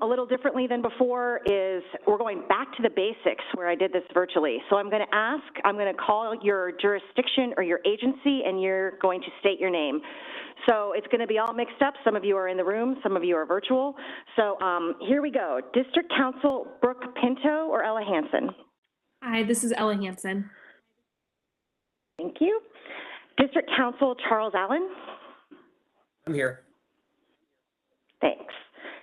a little differently than before is we're going back to the basics where I did this virtually. So I'm going to call your jurisdiction or your agency, and you're going to state your name. So it's going to be all mixed up. Some of you are in the room, some of you are virtual. So here we go. District Council Brooke Pinto or Ella Hansen? Hi, this is Ella Hansen. Thank you. District Council Charles Allen? I'm here. Thanks.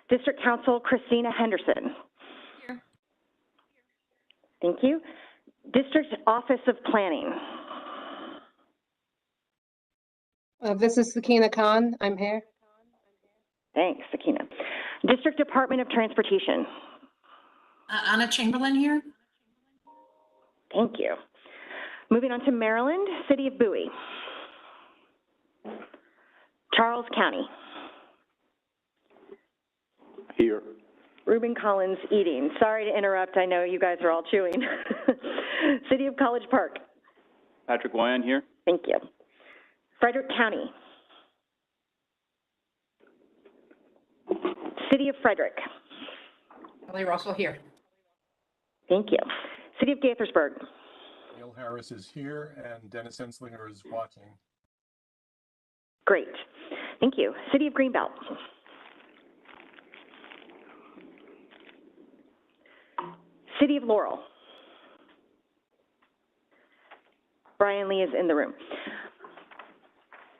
District Council Christina Henderson? Here. Thank you. District Office of Planning? This is Sakina Khan. I'm here. Thanks, Sakina. District Department of Transportation? Anna Chamberlain here. Thank you. Moving on to Maryland, City of Bowie. Charles County. Here. Ruben Collins eating. Sorry to interrupt. I know you guys are all chewing. City of College Park. Patrick Wyan here. Thank you. Frederick County. City of Frederick. Kelly Russell here. Thank you. City of Gaithersburg. Neil Harris is here and Dennis Enslinger is watching. Great. Thank you. City of Greenbelt. City of Laurel. Brian Lee is in the room.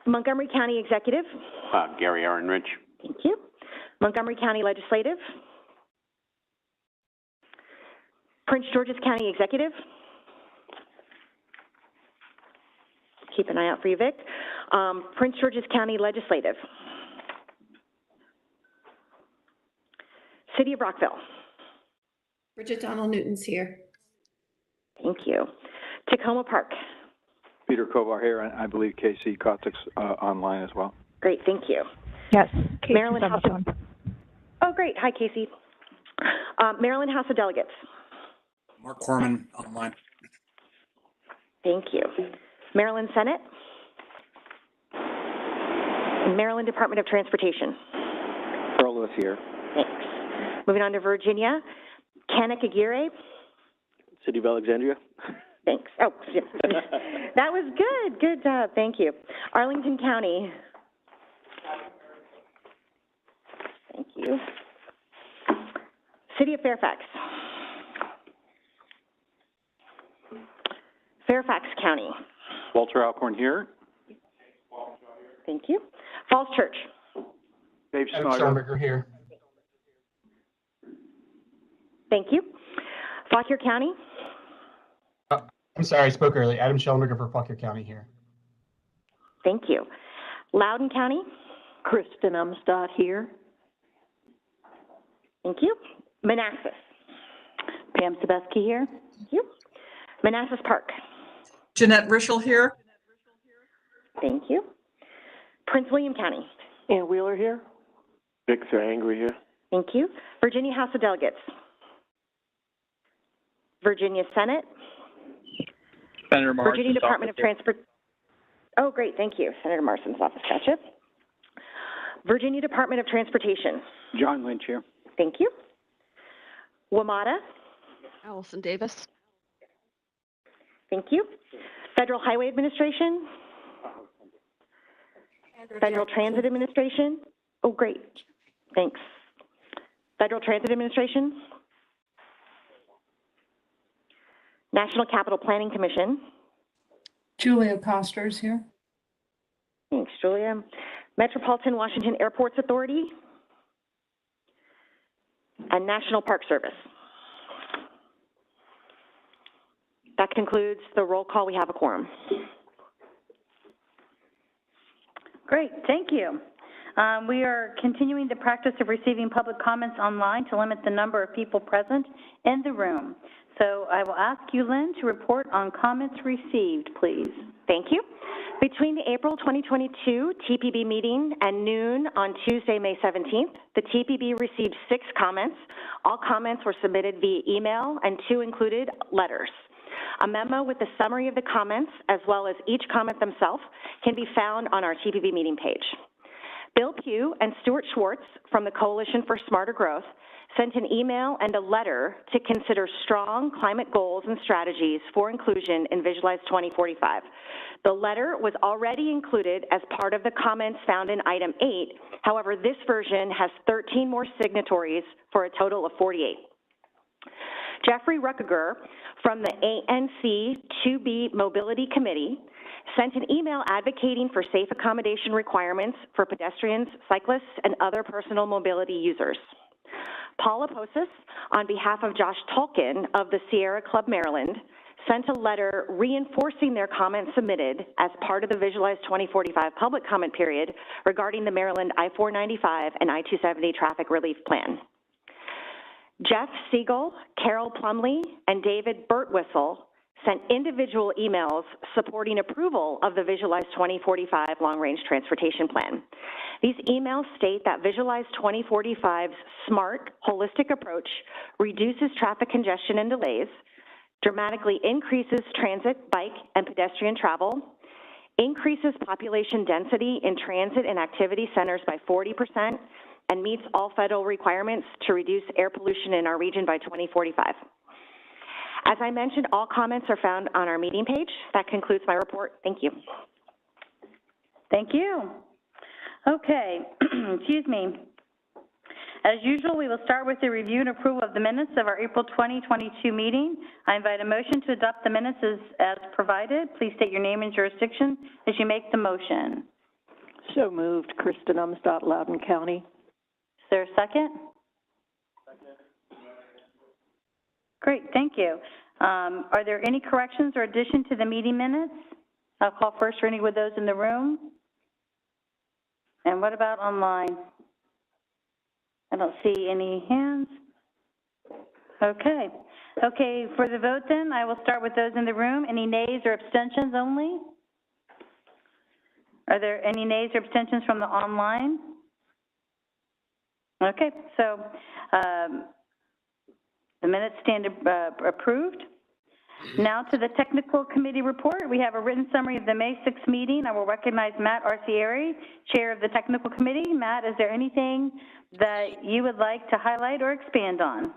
Montgomery County Executive. Gary Aaron-Rich. Thank you. Montgomery County Legislative. Prince George's County Executive. Keep an eye out for you, Vic. Prince George's County Legislative. City of Rockville. Bridget Donald Newton's here. Thank you. Tacoma Park. Peter Kovar here, and I believe Casey Kotick's online as well. Great, thank you. Yes, Casey's Maryland on House the phone. Oh, great. Hi, Casey. Maryland House of Delegates. Mark Corman online. Thank you. Maryland Senate. And Maryland Department of Transportation. Earl is here. Thanks. Moving on to Virginia. Kanik Aguirre. City of Alexandria. Thanks. Oh, yeah. That was good. Good job. Thank you. Arlington County. Thank you. City of Fairfax. Fairfax County. Walter Alcorn here. Thank you. Falls Church. Dave Adam Snyder. Schelmacher here. Thank you. Fauquier County. I'm sorry, I spoke early. Adam Schelmacher for Fauquier County here. Thank you. Loudoun County. Kristen Umstadt here. Thank you. Manassas. Pam Sebesky here. Thank you. Manassas Park. Jeanette Rischel here. Thank you. Prince William County. Ann Wheeler here. Victor Angry here. Thank you. Virginia House of Delegates. Virginia Senate. Senator Marsden's Virginia Department of office here. Transport. Oh, great. Thank you. Senator Marsden's office. Gotcha. Virginia Department of Transportation. John Lynch here. Thank you. WMATA. Allison Davis. Thank you. Federal Highway Administration. Federal Transit Administration. Oh, great. Thanks. Federal Transit Administration. National Capital Planning Commission. Julia Coster's here. Thanks, Julia. Metropolitan Washington Airports Authority. And National Park Service. That concludes the roll call. We have a quorum. Great, thank you. We are continuing the practice of receiving public comments online to limit the number of people present in the room. So I will ask you, Lynn, to report on comments received, please. Thank you. Between the April 2022 TPB meeting and noon on Tuesday, May 17th, the TPB received 6 comments. All comments were submitted via email and 2 included letters. A memo with a summary of the comments, as well as each comment themselves, can be found on our TPB meeting page. Bill Pugh and Stuart Schwartz from the Coalition for Smarter Growth sent an email and a letter to consider strong climate goals and strategies for inclusion in Visualize 2045. The letter was already included as part of the comments found in item 8. However, this version has 13 more signatories for a total of 48. Jeffrey Ruckiger from the ANC 2B Mobility Committee sent an email advocating for safe accommodation requirements for pedestrians, cyclists, and other personal mobility users. Paula Posis, on behalf of Josh Tolkien of the Sierra Club Maryland, sent a letter reinforcing their comments submitted as part of the Visualize 2045 public comment period regarding the Maryland I-495 and I-270 traffic relief plan. Jeff Siegel, Carol Plumley, and David Birtwhistle sent individual emails supporting approval of the Visualize 2045 long-range transportation plan. These emails state that Visualize 2045's smart, holistic approach reduces traffic congestion and delays, dramatically increases transit, bike, and pedestrian travel, increases population density in transit and activity centers by 40%, and meets all federal requirements to reduce air pollution in our region by 2045. As I mentioned, all comments are found on our meeting page. That concludes my report. Thank you. Thank you. Okay, excuse me. As usual, we will start with the review and approval of the minutes of our April 2022 meeting. I invite a motion to adopt the minutes as provided. Please state your name and jurisdiction as you make the motion. So moved. Kristen Umstadt, Loudoun County. Is there a second? Second. Great, thank you. Are there any corrections or addition to the meeting minutes? I'll call first for any with those in the room. And what about online? I don't see any hands. Okay. Okay, for the vote then, I will start with those in the room. Any nays or abstentions only? Are there any nays or abstentions from the online? Okay, so the minutes stand approved. Now to the technical committee report. We have a written summary of the May 6th meeting. I will recognize Matt Arcieri, chair of the technical committee. Matt, is there anything that you would like to highlight or expand on?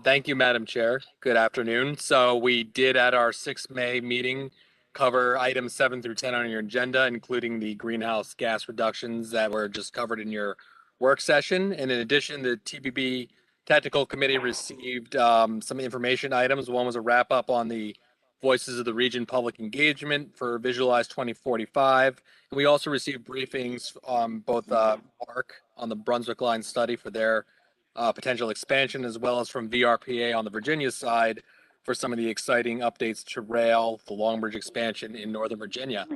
Thank you, Madam Chair. Good afternoon. So we did at our 6th May meeting cover items 7 through 10 on your agenda, including the greenhouse gas reductions that were just covered in your work session. And in addition, the TPB Technical Committee received some information items. One was a wrap up on the Voices of the Region public engagement for Visualize 2045. And we also received briefings on both Mark on the Brunswick Line study for their potential expansion, as well as from VRPA on the Virginia side for some of the exciting updates to rail, the Long Bridge expansion in Northern Virginia.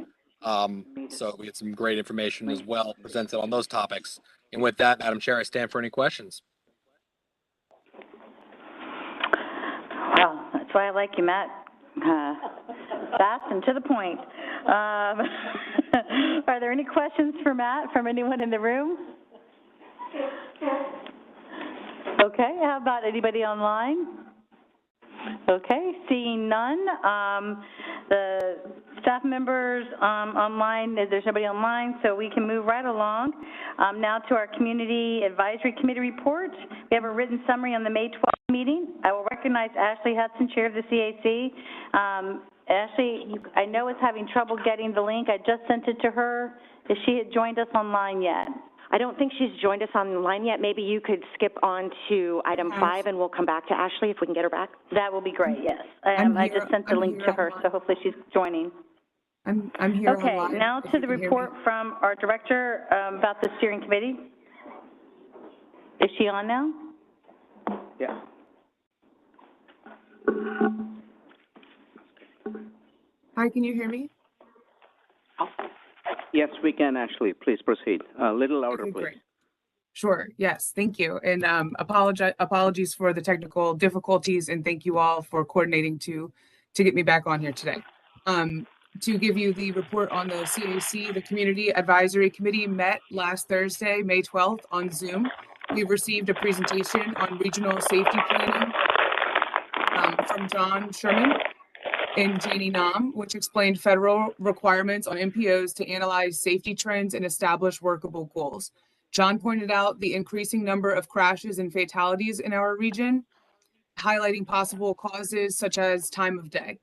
So we had some great information as well presented on those topics. And with that, Madam Chair, I stand for any questions. Well, that's why I like you, Matt. Fast and to the point. Are there any questions for Matt from anyone in the room? Okay, how about anybody online? Okay, seeing none. The staff members online, there's nobody online, so we can move right along. Now to our Community Advisory Committee report. We have a written summary on the May 12th meeting. I will recognize Ashley Hudson, chair of the CAC. Ashley, I know is having trouble getting the link. I just sent it to her. If she had joined us online yet. I don't think she's joined us online yet. Maybe you could skip on to item 5 and we'll come back to Ashley if we can get her back. That will be great, yes. I just sent the link to her, so hopefully she's joining. I'm here. Okay, online, now to the report from our director about the steering committee. Is she on now? Yeah. Hi, can you hear me? Yes, we can, Ashley. Please proceed. A little louder, Okay, please. great. Sure. Yes. Thank you. And apologies for the technical difficulties, and thank you all for coordinating to get me back on here today. To give you the report on the CAC, the Community Advisory Committee met last Thursday, May 12th on Zoom. We received a presentation on regional safety planning from John Sherman and Jeannie Nam, which explained federal requirements on MPOs to analyze safety trends and establish workable goals. John pointed out the increasing number of crashes and fatalities in our region, highlighting possible causes such as time of day.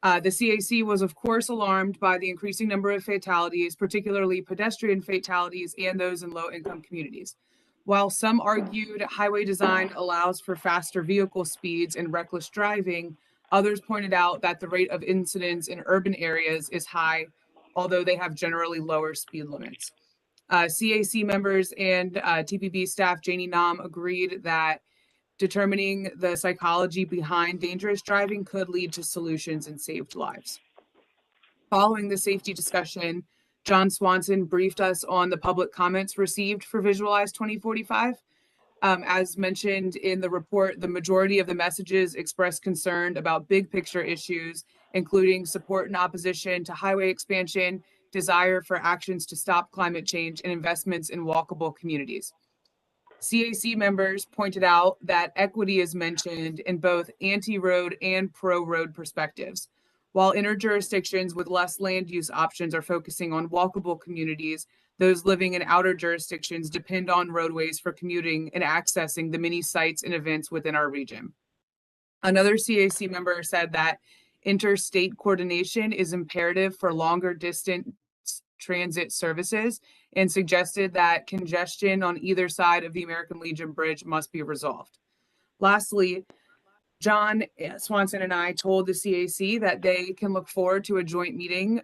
The CAC was, of course, alarmed by the increasing number of fatalities, particularly pedestrian fatalities and those in low-income communities. While some argued highway design allows for faster vehicle speeds and reckless driving, others pointed out that the rate of incidents in urban areas is high, although they have generally lower speed limits. CAC members and TPB staff Janie Nam agreed that determining the psychology behind dangerous driving could lead to solutions and saved lives. Following the safety discussion, John Swanson briefed us on the public comments received for Visualize 2045. As mentioned in the report, the majority of the messages expressed concern about big picture issues, including support and opposition to highway expansion, desire for actions to stop climate change, and investments in walkable communities. CAC members pointed out that equity is mentioned in both anti-road and pro-road perspectives. While inter-jurisdictions with less land use options are focusing on walkable communities, those living in outer jurisdictions depend on roadways for commuting and accessing the many sites and events within our region. Another CAC member said that interstate coordination is imperative for longer distance transit services and suggested that congestion on either side of the American Legion Bridge must be resolved. Lastly, John Swanson and I told the CAC that they can look forward to a joint meeting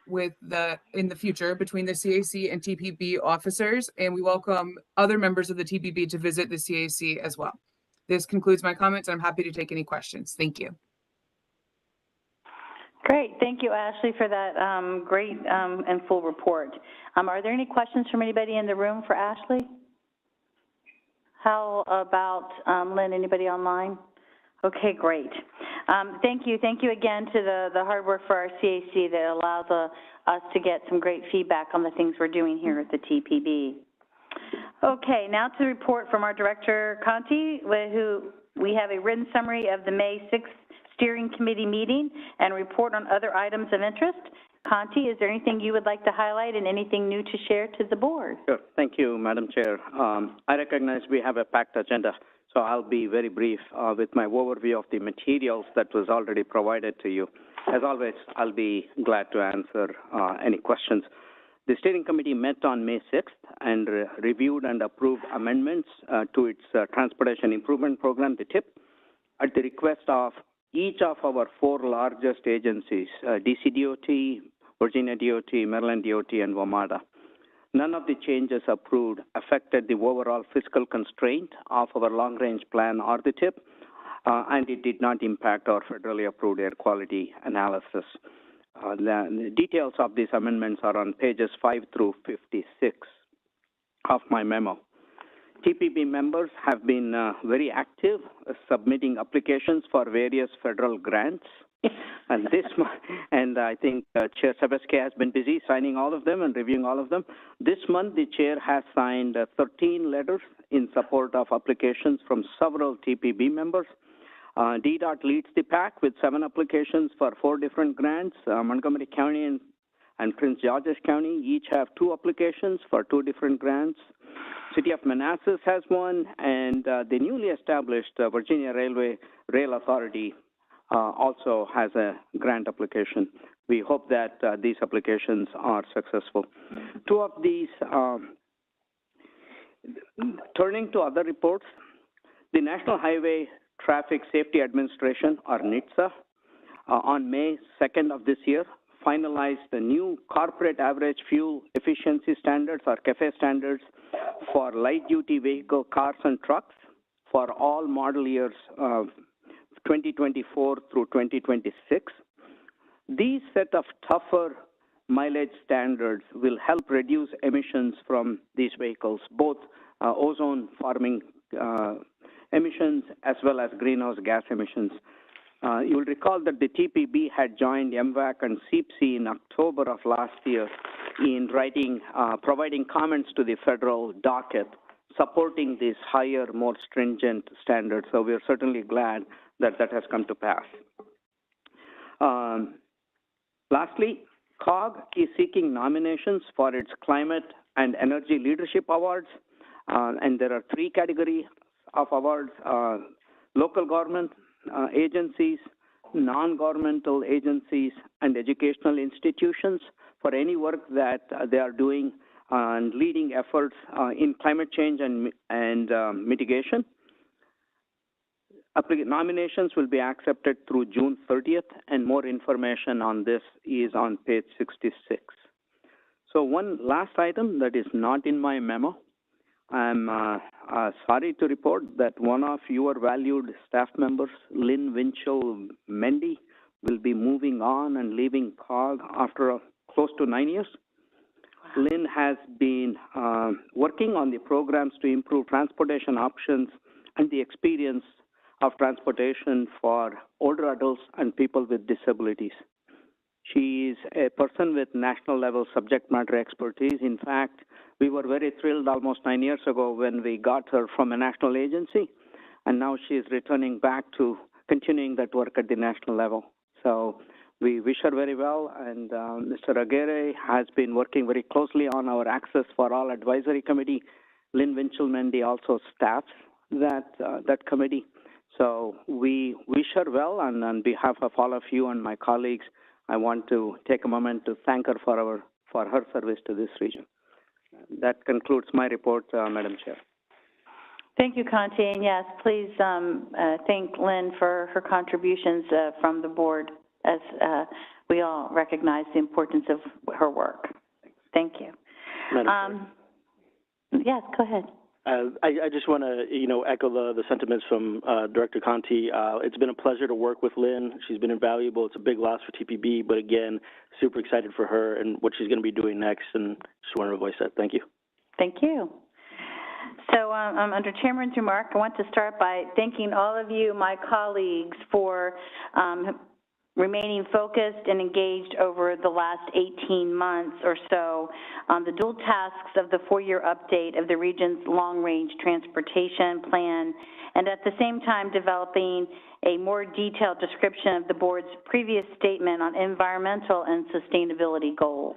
in the future between the CAC and TPB officers, and we welcome other members of the TPB to visit the CAC as well. This concludes my comments. I'm happy to take any questions. Thank you. Great. Thank you, Ashley, for that great and full report. Are there any questions from anybody in the room for Ashley? How about Lynn, anybody online? Okay, great. Thank you. Thank you again to the hard work for our CAC that allows us to get some great feedback on the things we're doing here at the TPB. Okay, now to the report from our Director, Conti, who we have a written summary of the May 6th Steering Committee meeting and report on other items of interest. Conti, is there anything you would like to highlight and anything new to share to the board? Sure. Thank you, Madam Chair. I recognize we have a packed agenda, so I'll be very brief with my overview of the materials that was already provided to you. As always, I'll be glad to answer any questions. The Steering Committee met on May 6th and reviewed and approved amendments to its Transportation Improvement Program, the TIP, at the request of each of our 4 largest agencies, DC DOT, Virginia DOT, Maryland DOT, and WMATA. None of the changes approved affected the overall fiscal constraint of our long-range plan or the TIP, and it did not impact our federally approved air quality analysis. The details of these amendments are on pages 5 through 56 of my memo. TPB members have been very active submitting applications for various federal grants. And I think Chair Sebeski has been busy signing all of them and reviewing all of them. This month, the chair has signed 13 letters in support of applications from several TPB members. DDOT leads the pack with 7 applications for 4 different grants. Montgomery County and Prince George's County each have 2 applications for 2 different grants. City of Manassas has 1, and the newly established Virginia Rail Authority also has a grant application. We hope that these applications are successful. 2 of these, turning to other reports, the National Highway Traffic Safety Administration, or NHTSA, on May 2nd of this year, finalized the new corporate average fuel efficiency standards, or CAFE standards, for light-duty vehicle cars and trucks for all model years 2024 through 2026. These set of tougher mileage standards will help reduce emissions from these vehicles, both ozone-forming emissions as well as greenhouse gas emissions. You'll recall that the TPB had joined MVAC and CPC in October of last year in providing comments to the federal docket, supporting these higher, more stringent standards. So we're certainly glad that that has come to pass. Lastly, COG is seeking nominations for its Climate and Energy Leadership Awards. And there are 3 categories of awards: local government agencies, non-governmental agencies, and educational institutions for any work that they are doing and leading efforts in climate change and mitigation. Nominations will be accepted through June 30th, and more information on this is on page 66. So one last item that is not in my memo. I'm sorry to report that one of your valued staff members, Lynn Winchell-Mendy, will be moving on and leaving COG after close to 9 years. Wow. Lynn has been working on the programs to improve transportation options and the experience of transportation for older adults and people with disabilities. She is a person with national level subject matter expertise. In fact, we were very thrilled almost 9 years ago when we got her from a national agency, and now she is returning back to continuing that work at the national level. So we wish her very well, and Mr. Aguirre has been working very closely on our Access for All Advisory Committee. Lynn Winchell-Mendy also staffs that committee. So we wish her well, and on behalf of all of you and my colleagues, I want to take a moment to thank her for her service to this region. That concludes my report, Madam Chair. Thank you, Conti, and yes, please thank Lynn for her contributions from the board, as we all recognize the importance of her work. Thank you. Madam Chair. Yes, go ahead. I just want to, echo the sentiments from Director Conti. It's been a pleasure to work with Lynn. She's been invaluable. It's a big loss for TPB, but again, super excited for her and what she's going to be doing next, and just wanted to voice that. Thank you. Thank you. So under Chairman's remark, I want to start by thanking all of you, my colleagues, for remaining focused and engaged over the last 18 months or so on the dual tasks of the 4-year update of the region's long-range transportation plan, and at the same time developing a more detailed description of the board's previous statement on environmental and sustainability goals.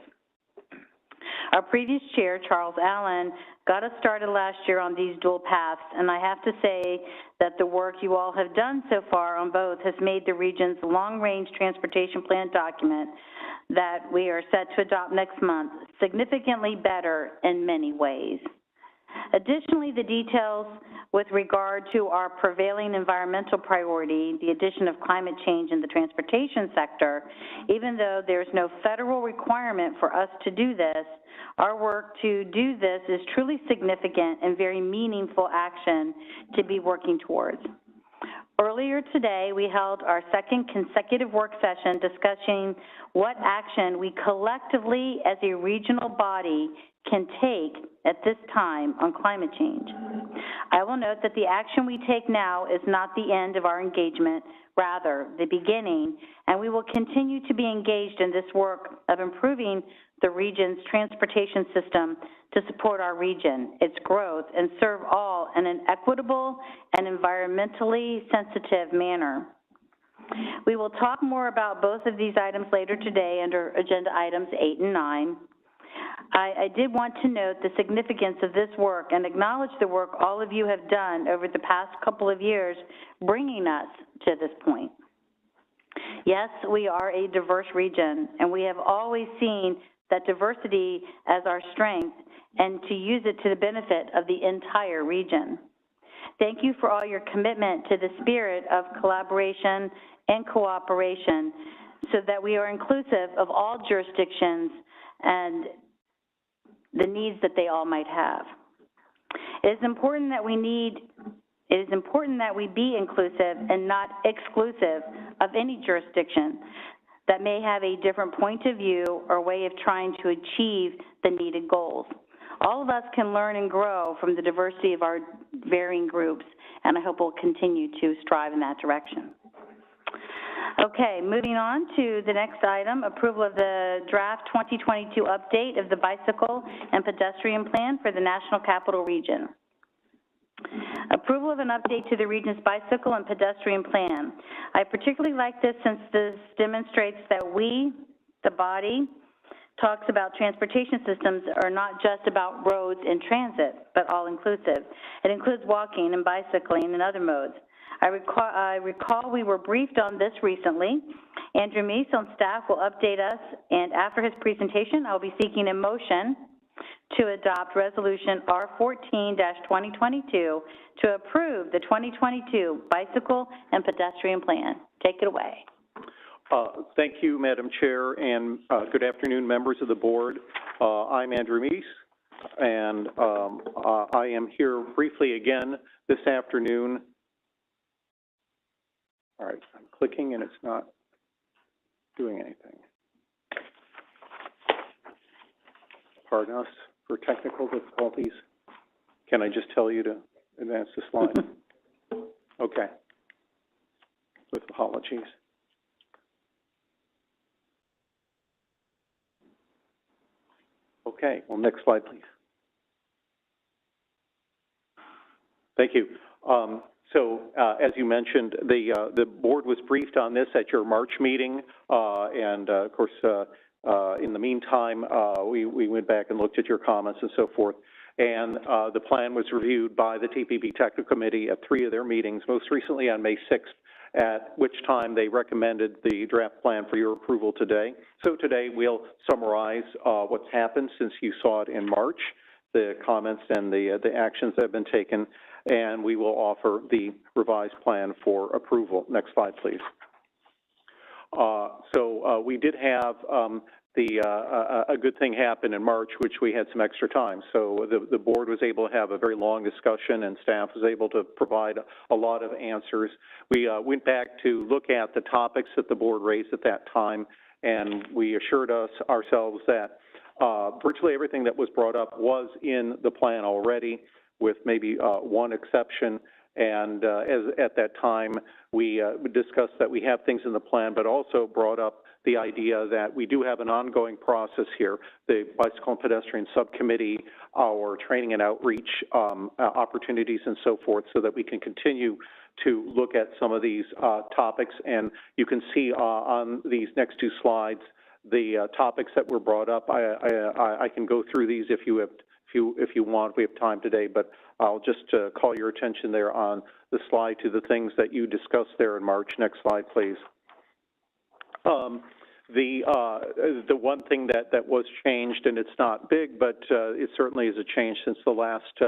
Our previous chair, Charles Allen, got us started last year on these dual paths, and I have to say that the work you all have done so far on both has made the region's long-range transportation plan document that we are set to adopt next month significantly better in many ways. Additionally, the details with regard to our prevailing environmental priority, the addition of climate change in the transportation sector, even though there's no federal requirement for us to do this, our work to do this is truly significant and very meaningful action to be working towards. Earlier today, we held our second consecutive work session discussing what action we collectively as a regional body can take at this time on climate change. I will note that the action we take now is not the end of our engagement, rather the beginning, and we will continue to be engaged in this work of improving the region's transportation system to support our region, its growth, and serve all in an equitable and environmentally sensitive manner. We will talk more about both of these items later today under agenda items 8 and 9. I did want to note the significance of this work and acknowledge the work all of you have done over the past couple of years bringing us to this point. Yes, we are a diverse region, and we have always seen that diversity as our strength and to use it to the benefit of the entire region. Thank you for all your commitment to the spirit of collaboration and cooperation so that we are inclusive of all jurisdictions and the needs that they all might have. It is important that we be inclusive and not exclusive of any jurisdiction that may have a different point of view or way of trying to achieve the needed goals. All of us can learn and grow from the diversity of our varying groups, and I hope we'll continue to strive in that direction. Okay, moving on to the next item, approval of the draft 2022 update of the bicycle and pedestrian plan for the National Capital Region. Approval of an update to the region's bicycle and pedestrian plan. I particularly like this since this demonstrates that we, the body, talks about transportation systems are not just about roads and transit, but all-inclusive. It includes walking and bicycling and other modes. I recall we were briefed on this recently. Andrew Meese on staff will update us, and after his presentation, I'll be seeking a motion to adopt Resolution R14-2022 to approve the 2022 Bicycle and Pedestrian Plan. Take it away. Thank you, Madam Chair, and good afternoon, members of the board. I'm Andrew Meese, and I am here briefly again this afternoon. All right, I'm clicking and it's not doing anything. Pardon us for technical difficulties. Can I just tell you to advance the slide? Okay. With apologies. Okay, well, next slide, please. Thank you. As you mentioned, the board was briefed on this at your March meeting, and of course, in the meantime, we went back and looked at your comments and so forth. And the plan was reviewed by the TPB Technical Committee at 3 of their meetings, most recently on May 6th, at which time they recommended the draft plan for your approval today. So today we'll summarize what's happened since you saw it in March, the comments and the actions that have been taken, and we will offer the revised plan for approval. Next slide, please. We did have a good thing happen in March, which we had some extra time. So the board was able to have a very long discussion, and staff was able to provide a lot of answers. We went back to look at the topics that the board raised at that time, and we assured ourselves that virtually everything that was brought up was in the plan already, with maybe one exception. And at that time, we discussed that we have things in the plan, but also brought up the idea that we do have an ongoing process here, the Bicycle and Pedestrian Subcommittee, our training and outreach opportunities and so forth, so that we can continue to look at some of these topics. And you can see on these next 2 slides the topics that were brought up. I can go through these if you want. We have time today, but I'll just call your attention there on the slide to the things that you discussed there in March. Next slide, please. The one thing that was changed, and it's not big, but it certainly is a change since the last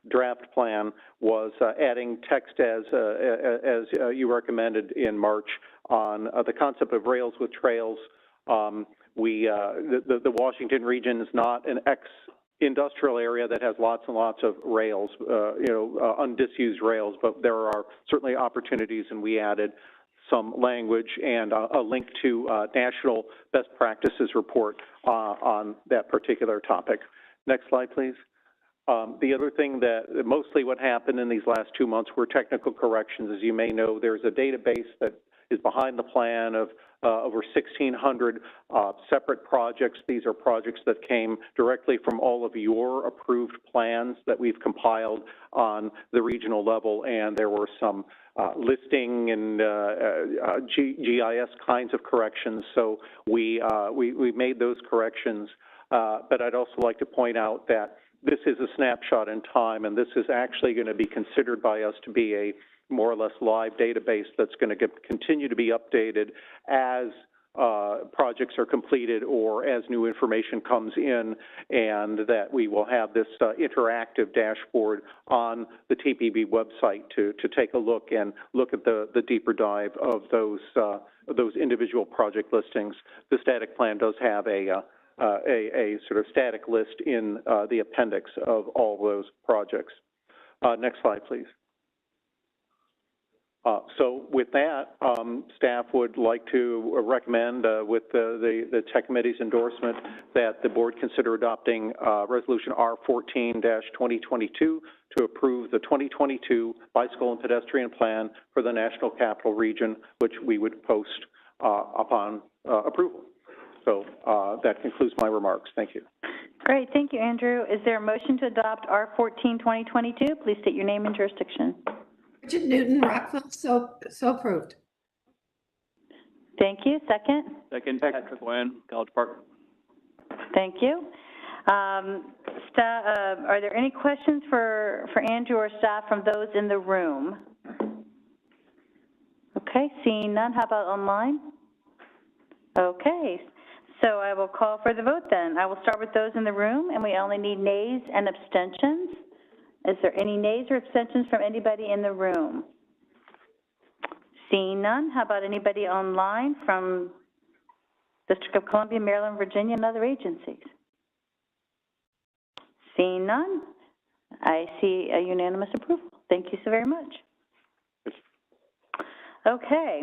draft plan, was adding text as you recommended in March on the concept of rails with trails. The Washington region is not an industrial area that has lots and lots of rails, undisused rails, but there are certainly opportunities, and we added some language and a link to National Best Practices report on that particular topic. Next slide, please. The other thing that mostly what happened in these last 2 months were technical corrections. As you may know, there's a database that is behind the plan of over 1,600 separate projects. These are projects that came directly from all of your approved plans that we've compiled on the regional level, and there were some listing and GIS kinds of corrections. So we made those corrections, but I'd also like to point out that this is a snapshot in time, and this is actually going to be considered by us to be a more or less live database that's going to continue to be updated as projects are completed or as new information comes in, and that we will have this interactive dashboard on the TPB website to take a look and look at the deeper dive of those individual project listings. The static plan does have a sort of static list in the appendix of all those projects. Next slide, please. So with that, staff would like to recommend, with the Tech Committee's endorsement, that the board consider adopting Resolution R14-2022 to approve the 2022 Bicycle and Pedestrian Plan for the National Capital Region, which we would post upon approval. So that concludes my remarks. Thank you. Great. Thank you, Andrew. Is there a motion to adopt R14-2022? Please state your name and jurisdiction. Bridget Newton, Rockville, so approved. Thank you. Second? Second, Patrick Nguyen, College Park. Thank you. Are there any questions for Andrew or staff from those in the room? Okay, seeing none, how about online? Okay, so I will call for the vote then. I will start with those in the room, and we only need nays and abstentions. Is there any nays or abstentions from anybody in the room? Seeing none, how about anybody online from District of Columbia, Maryland, Virginia, and other agencies? Seeing none, I see a unanimous approval. Thank you so very much. Okay.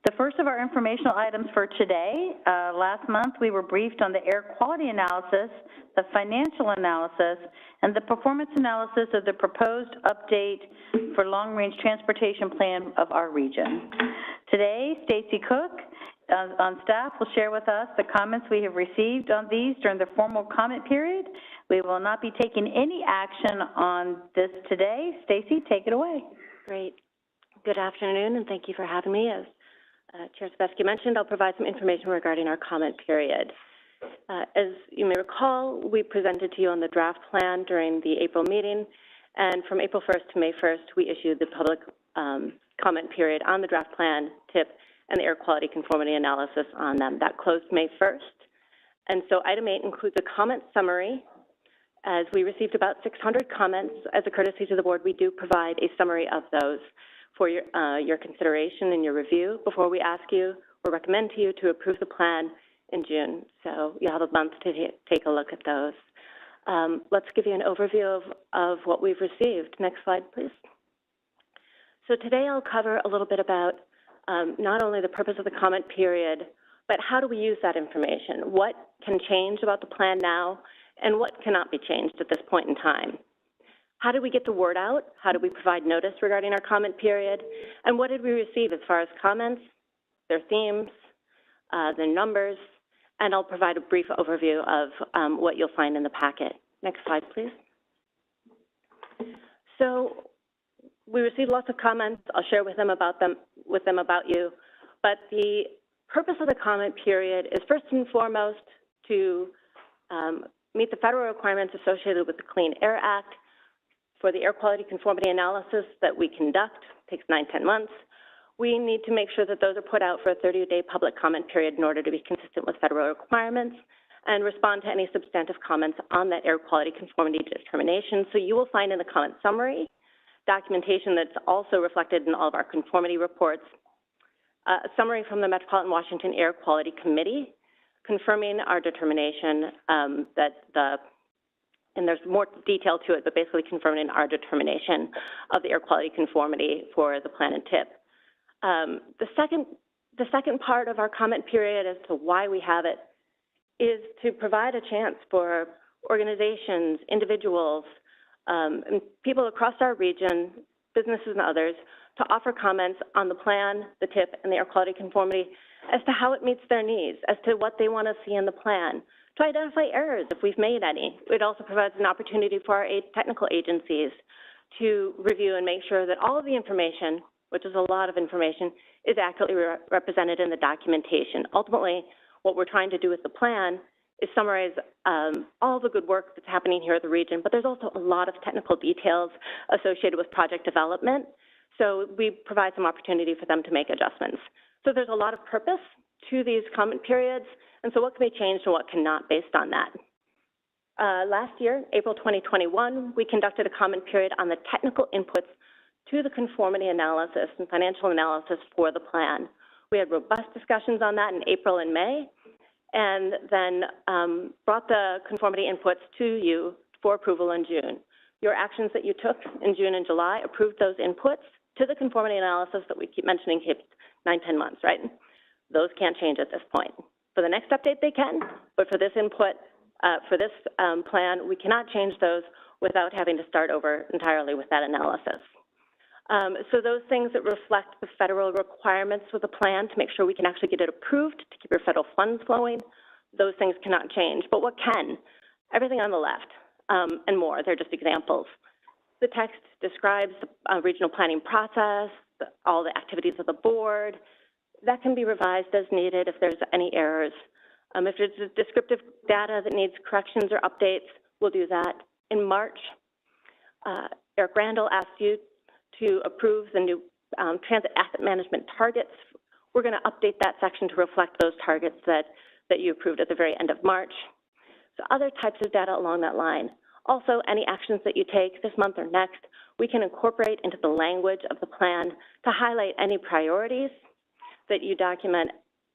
The first of our informational items for today, last month we were briefed on the air quality analysis, the financial analysis, and the performance analysis of the proposed update for long-range transportation plan of our region. Today, Stacy Cook on staff will share with us the comments we have received on these during the formal comment period. We will not be taking any action on this today. Stacy, take it away. Great. Good afternoon, and thank you for having me. As Chair Sebesky mentioned, I'll provide some information regarding our comment period. As you may recall, we presented to you on the draft plan during the April meeting, and from April 1st to May 1st, we issued the public comment period on the draft plan, TIP, and the air quality conformity analysis on them. That closed May 1st. And so item 8 includes a comment summary. As we received about 600 comments, as a courtesy to the board, we do provide a summary of those for your consideration and your review before we ask you or recommend to you to approve the plan in June. So you have a month to take a look at those. Let's give you an overview of what we've received. Next slide, please. So today I'll cover a little bit about not only the purpose of the comment period, but how do we use that information? What can change about the plan now, and what cannot be changed at this point in time? How do we get the word out? How do we provide notice regarding our comment period? And what did we receive as far as comments, their themes, their numbers? And I'll provide a brief overview of what you'll find in the packet. Next slide, please. So we received lots of comments. I'll share with them about you. But the purpose of the comment period is first and foremost to meet the federal requirements associated with the Clean Air Act. For the air quality conformity analysis that we conduct, takes 9-10 months, we need to make sure that those are put out for a 30-day public comment period in order to be consistent with federal requirements and respond to any substantive comments on that air quality conformity determination. So you will find in the comment summary documentation that's also reflected in all of our conformity reports, a summary from the Metropolitan Washington Air Quality Committee confirming our determination and there's more detail to it, but basically confirming our determination of the air quality conformity for the plan and TIP. The second part of our comment period as to why we have it is to provide a chance for organizations, individuals, and people across our region, businesses and others, to offer comments on the plan, the TIP, and the air quality conformity as to how it meets their needs, as to what they want to see in the plan, to identify errors if we've made any. It also provides an opportunity for our technical agencies to review and make sure that all of the information, which is a lot of information, is accurately represented in the documentation. Ultimately, what we're trying to do with the plan is summarize all the good work that's happening here at the region, but there's also a lot of technical details associated with project development. So we provide some opportunity for them to make adjustments. So there's a lot of purpose to these comment periods, and so what can be changed and what cannot based on that. Last year, April 2021, we conducted a comment period on the technical inputs to the conformity analysis and financial analysis for the plan. We had robust discussions on that in April and May, and then brought the conformity inputs to you for approval in June. Your actions that you took in June and July approved those inputs to the conformity analysis that we keep mentioning keeps 9-10 months, right? Those can't change at this point. For the next update, they can, but for this input, for this plan, we cannot change those without having to start over entirely with that analysis. So those things that reflect the federal requirements with the plan to make sure we can actually get it approved to keep your federal funds flowing, those things cannot change. But what can? Everything on the left and more. They're just examples. The text describes the regional planning process, all the activities of the board. That can be revised as needed if there's any errors If there's descriptive data that needs corrections or updates, we'll do that. In March, Eric Randall asked you to approve the new transit asset management targets. We're going to update that section to reflect those targets that you approved at the very end of March. So other types of data along that line. Also, any actions that you take this month or next, we can incorporate into the language of the plan to highlight any priorities that you document.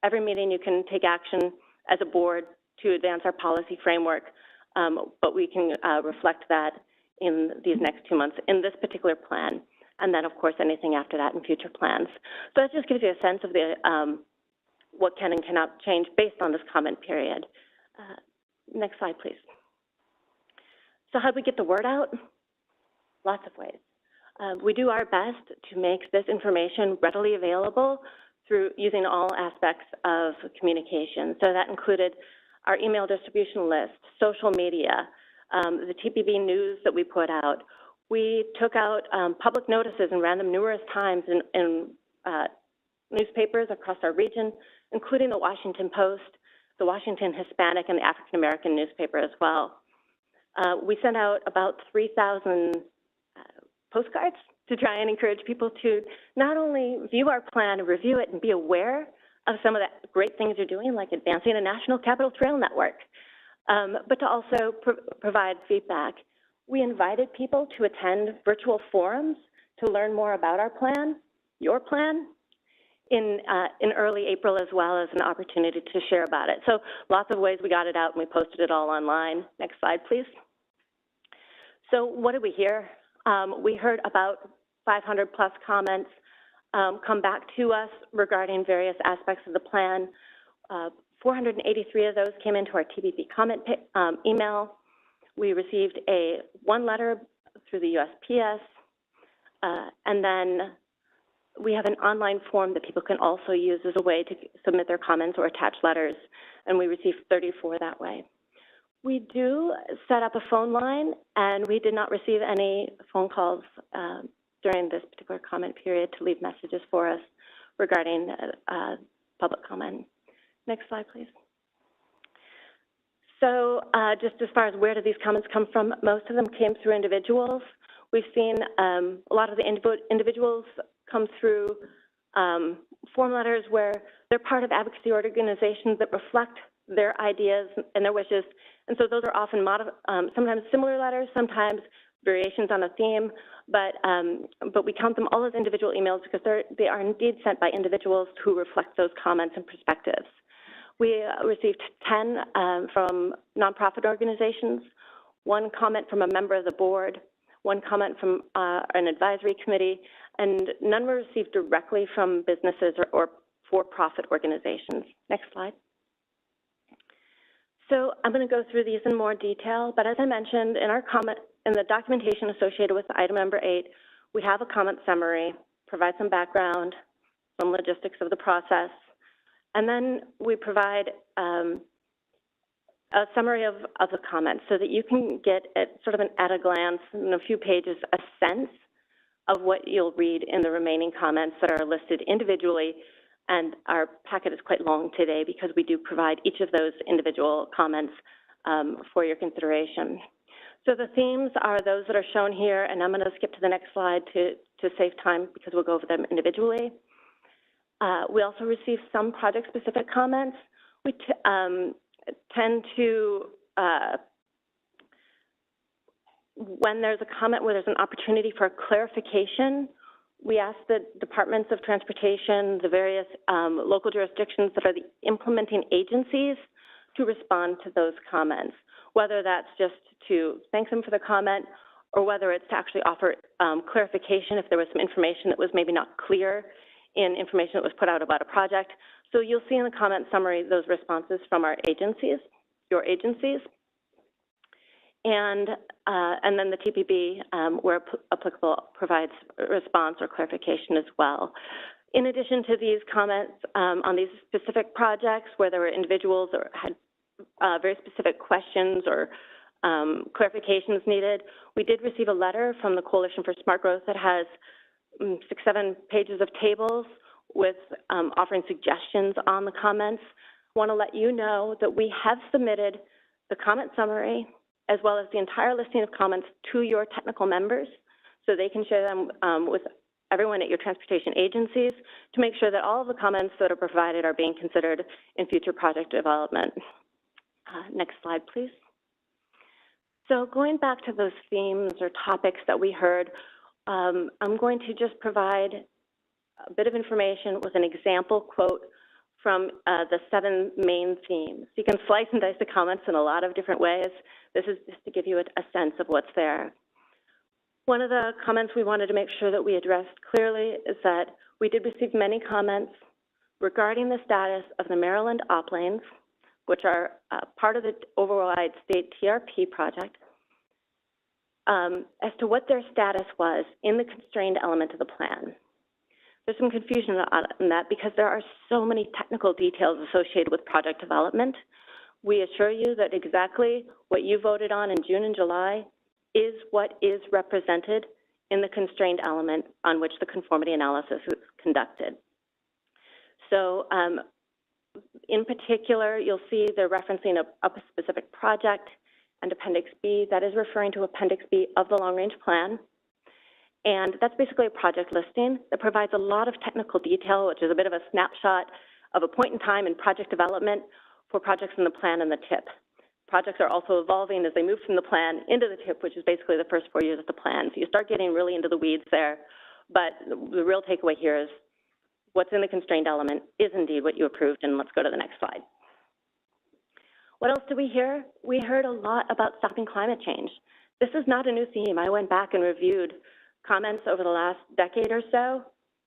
Every meeting you can take action as a board to advance our policy framework, but we can reflect that in these next 2 months in this particular plan. And then, of course, anything after that in future plans. So that just gives you a sense of the what can and cannot change based on this comment period. Next slide, please. So how do we get the word out? Lots of ways. We do our best to make this information readily available through using all aspects of communication. So that included our email distribution list, social media, the TPB news that we put out. We took out public notices and ran them numerous times in newspapers across our region, including the Washington Post, the Washington Hispanic, and the African American newspaper as well. We sent out about 3,000 postcards to try and encourage people to not only view our plan and review it and be aware of some of the great things you're doing, like advancing a national capital trail network, but to also provide feedback. We invited people to attend virtual forums to learn more about our plan, your plan, in early April, as well as an opportunity to share about it. So lots of ways we got it out, and we posted it all online. Next slide, please. So what did we hear? We heard about 500 plus comments come back to us regarding various aspects of the plan. 483 of those came into our TPB comment email. We received one letter through the USPS, and then we have an online form that people can also use as a way to submit their comments or attach letters, and we received 34 that way. We do set up a phone line, and we did not receive any phone calls during this particular comment period to leave messages for us regarding public comment. Next slide, please. So just as far as where do these comments come from, most of them came through individuals. We've seen a lot of the individuals come through form letters where they're part of advocacy organizations that reflect their ideas and their wishes. And so those are often sometimes similar letters, sometimes variations on a theme, but we count them all as individual emails because they are indeed sent by individuals who reflect those comments and perspectives. We received 10 from nonprofit organizations, one comment from a member of the board, one comment from an advisory committee, and none were received directly from businesses or for-profit organizations. Next slide. So I'm going to go through these in more detail, but as I mentioned, in the documentation associated with item number 8, we have a comment summary, provide some background, some logistics of the process, and then we provide a summary of the comments so that you can get sort of at a glance in a few pages a sense of what you'll read in the remaining comments that are listed individually. And our packet is quite long today because we do provide each of those individual comments for your consideration. So the themes are those that are shown here, and I'm going to skip to the next slide to save time because we'll go over them individually. We also receive some project-specific comments. We tend to, when there's a comment where there's an opportunity for clarification, we ask the departments of transportation, the various local jurisdictions that are the implementing agencies to respond to those comments, whether that's just to thank them for the comment or whether it's to actually offer clarification if there was some information that was maybe not clear in information that was put out about a project. So you'll see in the comment summary those responses from our agencies, your agencies. And then the TPB, where applicable, provides a response or clarification as well. In addition to these comments on these specific projects where there were individuals or had very specific questions or clarifications needed, we did receive a letter from the Coalition for Smart Growth that has 6-7 pages of tables with offering suggestions on the comments. want to let you know that we have submitted the comment summary as well as the entire listing of comments to your technical members so they can share them with everyone at your transportation agencies to make sure that all of the comments that are provided are being considered in future project development. Next slide, please. So going back to those themes or topics that we heard, I'm going to just provide a bit of information with an example quote from the 7 main themes. You can slice and dice the comments in a lot of different ways. This is just to give you a sense of what's there. One of the comments we wanted to make sure that we addressed clearly is that we did receive many comments regarding the status of the Maryland op lanes, which are part of the override state TRP project, as to what their status was in the constrained element of the plan. There's some confusion on that because there are so many technical details associated with project development. We assure you that exactly what you voted on in June and July is what is represented in the constrained element on which the conformity analysis is conducted. So in particular, you'll see they're referencing a specific project and Appendix B. That is referring to Appendix B of the long-range plan. And that's basically a project listing that provides a lot of technical detail, which is a bit of a snapshot of a point in time in project development for projects in the plan and the TIP. Projects are also evolving as they move from the plan into the TIP, which is basically the first 4 years of the plan. So you start getting really into the weeds there. But the real takeaway here is what's in the constrained element is indeed what you approved, and let's go to the next slide. What else did we hear? We heard a lot about stopping climate change. This is not a new theme. I went back and reviewed comments over the last decade or so.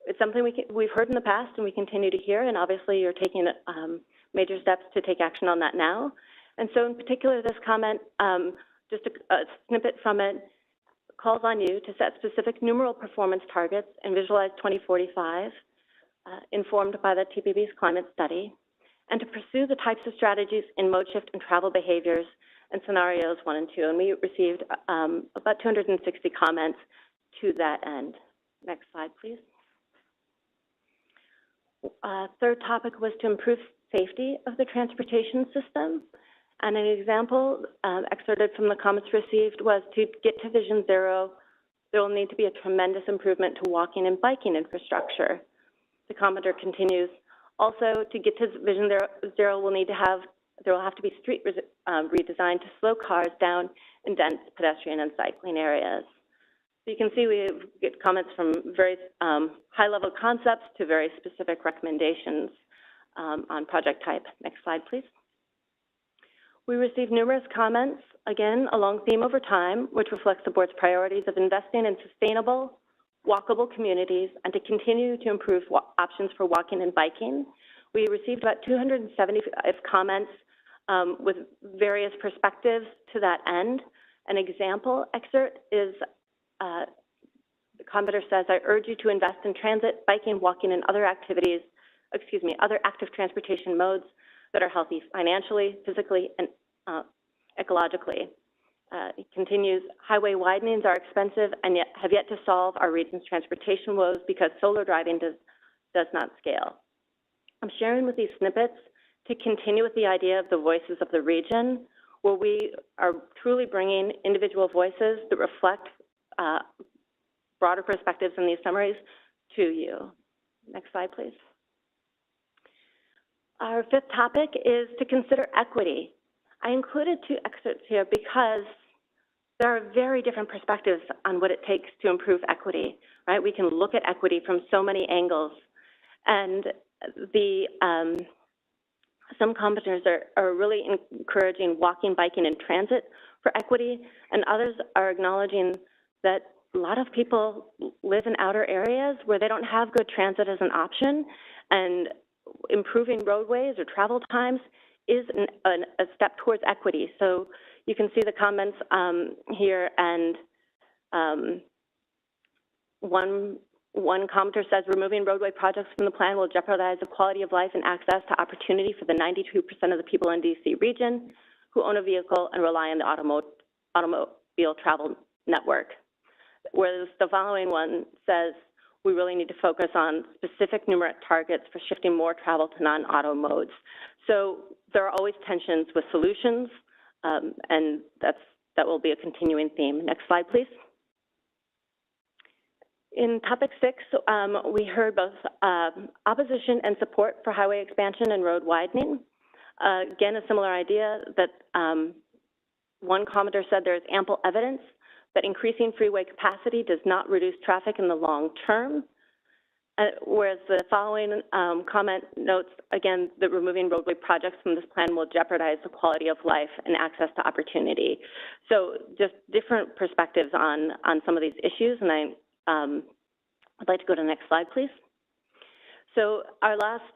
It's something we've heard in the past and we continue to hear, and obviously you're taking major steps to take action on that now. And so in particular, this comment, just a snippet from it, calls on you to set specific numeral performance targets and visualize 2045, informed by the TPB's climate study, and to pursue the types of strategies in mode shift and travel behaviors and scenarios 1 and 2. And we received about 260 comments to that end. Next slide, please. Third topic was to improve safety of the transportation system. And an example excerpted from the comments received was to get to Vision Zero, there will need to be a tremendous improvement to walking and biking infrastructure. The commenter continues, also to get to Vision Zero, there will have to be street redesigned to slow cars down in dense pedestrian and cycling areas. So you can see we get comments from very high-level concepts to very specific recommendations on project type. Next slide, please. We received numerous comments, again, along theme over time, which reflects the board's priorities of investing in sustainable, walkable communities and to continue to improve options for walking and biking. We received about 275 comments with various perspectives to that end. An example excerpt is the commenter says, I urge you to invest in transit, biking, walking, and other activities, other active transportation modes that are healthy financially, physically, and ecologically. It continues, highway widenings are expensive and yet have yet to solve our region's transportation woes because solar driving does not scale. I'm sharing with these snippets to continue with the idea of the voices of the region, where we are truly bringing individual voices that reflect broader perspectives in these summaries to you. Next slide, please. Our fifth topic is to consider equity. I included 2 excerpts here because there are very different perspectives on what it takes to improve equity, right? We can look at equity from so many angles. And some commenters are really encouraging walking, biking, and transit for equity, and others are acknowledging that a lot of people live in outer areas where they don't have good transit as an option, and improving roadways or travel times is a step towards equity. So you can see the comments here, and one commenter says, removing roadway projects from the plan will jeopardize the quality of life and access to opportunity for the 92% of the people in DC region who own a vehicle and rely on the automobile travel network. Whereas the following one says, we really need to focus on specific numeric targets for shifting more travel to non-auto modes. So there are always tensions with solutions, and that will be a continuing theme. Next slide, please. In topic 6, we heard both opposition and support for highway expansion and road widening. Again, a similar idea that one commenter said there is ample evidence that increasing freeway capacity does not reduce traffic in the long term, whereas the following comment notes, again, that removing roadway projects from this plan will jeopardize the quality of life and access to opportunity. So just different perspectives on some of these issues, and I'd like to go to the next slide, please. So our last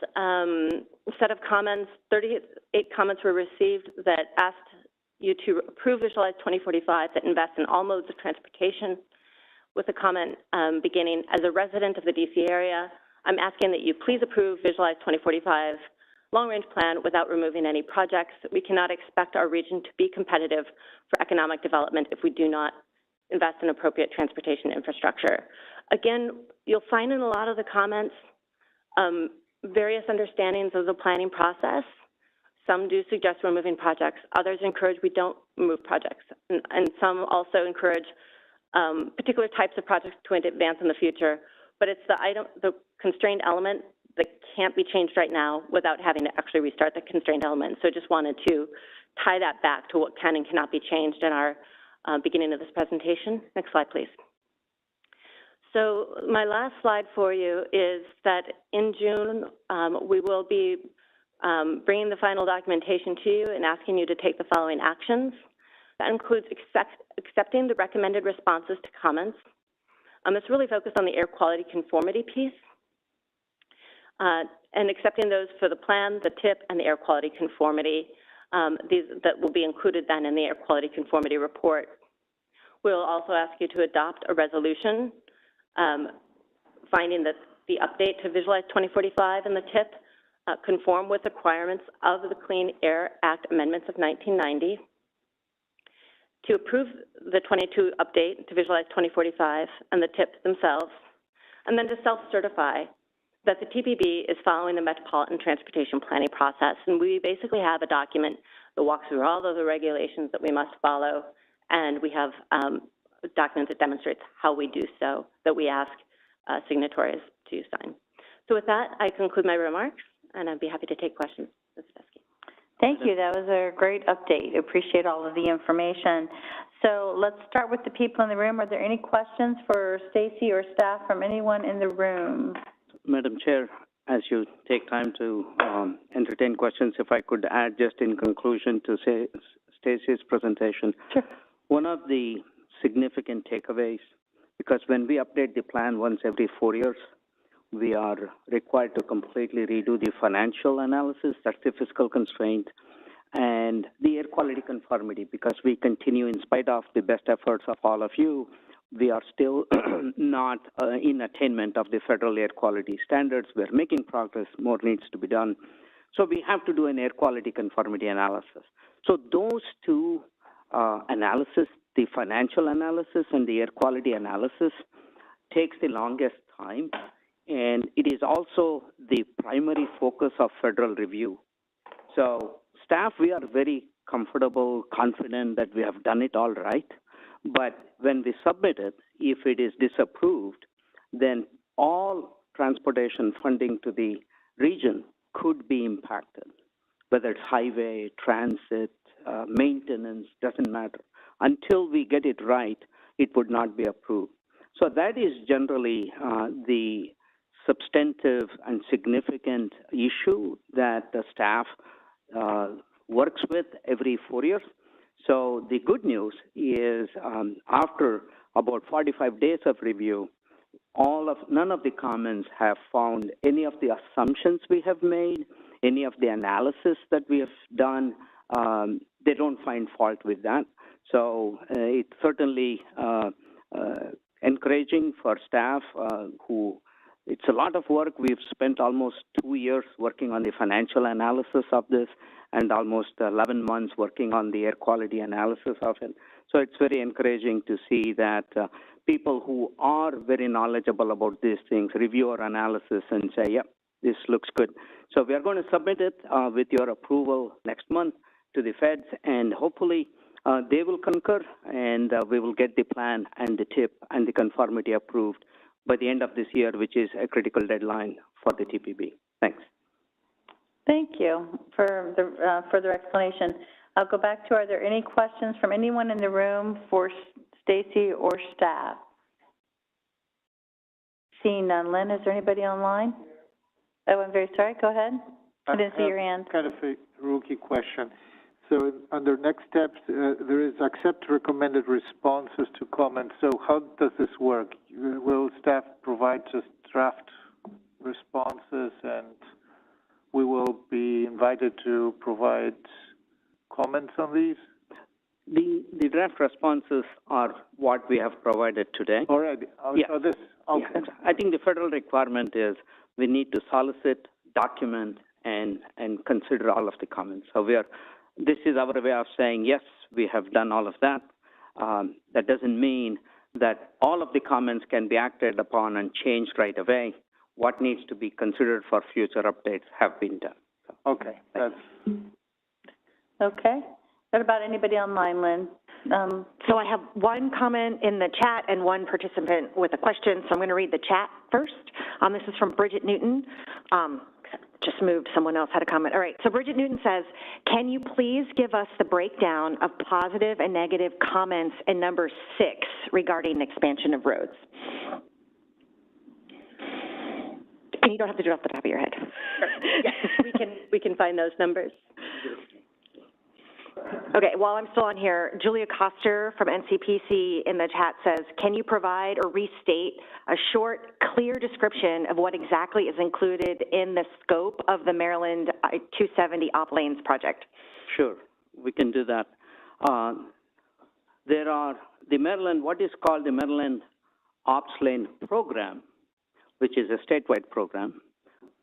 set of comments, 38 comments were received that asked you to approve Visualize 2045 that invests in all modes of transportation, with a comment beginning, as a resident of the DC area, I'm asking that you please approve Visualize 2045 long-range plan without removing any projects. We cannot expect our region to be competitive for economic development if we do not invest in appropriate transportation infrastructure. Again, you'll find in a lot of the comments various understandings of the planning process. Some do suggest removing projects. Others encourage we don't remove projects. And some also encourage particular types of projects to advance in the future. But it's the constrained element that can't be changed right now without having to actually restart the constrained element. So just wanted to tie that back to what can and cannot be changed in our beginning of this presentation. Next slide, please. So my last slide for you is that in June, we will be bringing the final documentation to you and asking you to take the following actions. That includes accepting the recommended responses to comments. It's really focused on the air quality conformity piece, and accepting those for the plan, the TIP, and the air quality conformity. That will be included then in the air quality conformity report. We'll also ask you to adopt a resolution finding that the update to Visualize 2045 and the TIP conform with the requirements of the Clean Air Act amendments of 1990, to approve the 22 update to Visualize 2045 and the TIP themselves, and then to self-certify that the TPB is following the Metropolitan Transportation Planning process. And we basically have a document that walks through all of the regulations that we must follow, and we have a document that demonstrates how we do so, that we ask signatories to sign. So with that, I conclude my remarks, and I'd be happy to take questions. Ms. Fesky. Thank you. That was a great update. Appreciate all of the information. So let's start with the people in the room. Are there any questions for Stacy or staff from anyone in the room? Madam Chair, as you take time to entertain questions, if I could add just in conclusion to Stacy's presentation. Sure. One of the significant takeaways, because when we update the plan once every 4 years, we are required to completely redo the financial analysis, that's the fiscal constraint, and the air quality conformity, because we continue, in spite of the best efforts of all of you, we are still not in attainment of the federal air quality standards. We're making progress, more needs to be done. So we have to do an air quality conformity analysis. So those two analysis, the financial analysis and the air quality analysis, takes the longest time. And it is also the primary focus of federal review. So staff, we are very comfortable, confident that we have done it all right. But when we submit it, if it is disapproved, then all transportation funding to the region could be impacted, whether it's highway, transit, maintenance, doesn't matter. Until we get it right, it would not be approved. So that is generally the substantive and significant issue that the staff works with every 4 years. So the good news is after about 45 days of review, none of the comments have found any of the assumptions we have made, any of the analysis that we have done. They don't find fault with that. So it's certainly encouraging for staff it's a lot of work. We've spent almost 2 years working on the financial analysis of this and almost 11 months working on the air quality analysis of it. So it's very encouraging to see that people who are very knowledgeable about these things review our analysis and say, yep, this looks good. So we are going to submit it with your approval next month to the feds, and hopefully they will concur, and we will get the plan and the tip and the conformity approved by the end of this year, which is a critical deadline for the TPB. Thanks. Thank you for the further explanation. I'll go back to, are there any questions from anyone in the room for Stacy or staff? Seeing none. Lynn, is there anybody online? Oh, I'm very sorry. Go ahead. I didn't see your hand. Kind of a rookie question. So under next steps, there is accept recommended responses to comments. So how does this work? Will staff provide just draft responses, and we will be invited to provide comments on these? The draft responses are what we have provided today. Already. Yeah. So this, okay. Yeah. I think the federal requirement is we need to solicit, document, and consider all of the comments. So this is our way of saying, yes, we have done all of that. That doesn't mean that all of the comments can be acted upon and changed right away. What needs to be considered for future updates have been done. So, okay. That's... Okay. What about anybody online, Lynn? So I have one comment in the chat and one participant with a question. So I'm going to read the chat first. This is from Bridget Newton. Just moved, someone else had a comment. All right, so Bridget Newton says, can you please give us the breakdown of positive and negative comments in number 6 regarding expansion of roads? And you don't have to do it off the top of your head. Yes, we can find those numbers. Okay, while I'm still on here, Julia Coster from NCPC in the chat says, can you provide or restate a short, clear description of what exactly is included in the scope of the Maryland I-270 Op Lanes project? Sure, we can do that. There are what is called the Maryland Ops Lane program, which is a statewide program.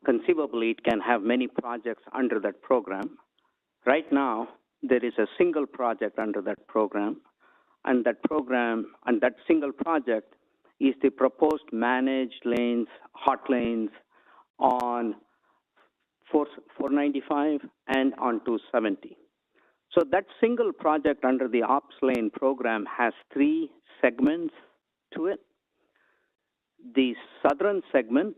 Conceivably, it can have many projects under that program. Right now, there is a single project under that program, and that single project is the proposed managed lanes, hot lanes on 495 and on 270. So that single project under the Ops Lane program has 3 segments to it. The southern segment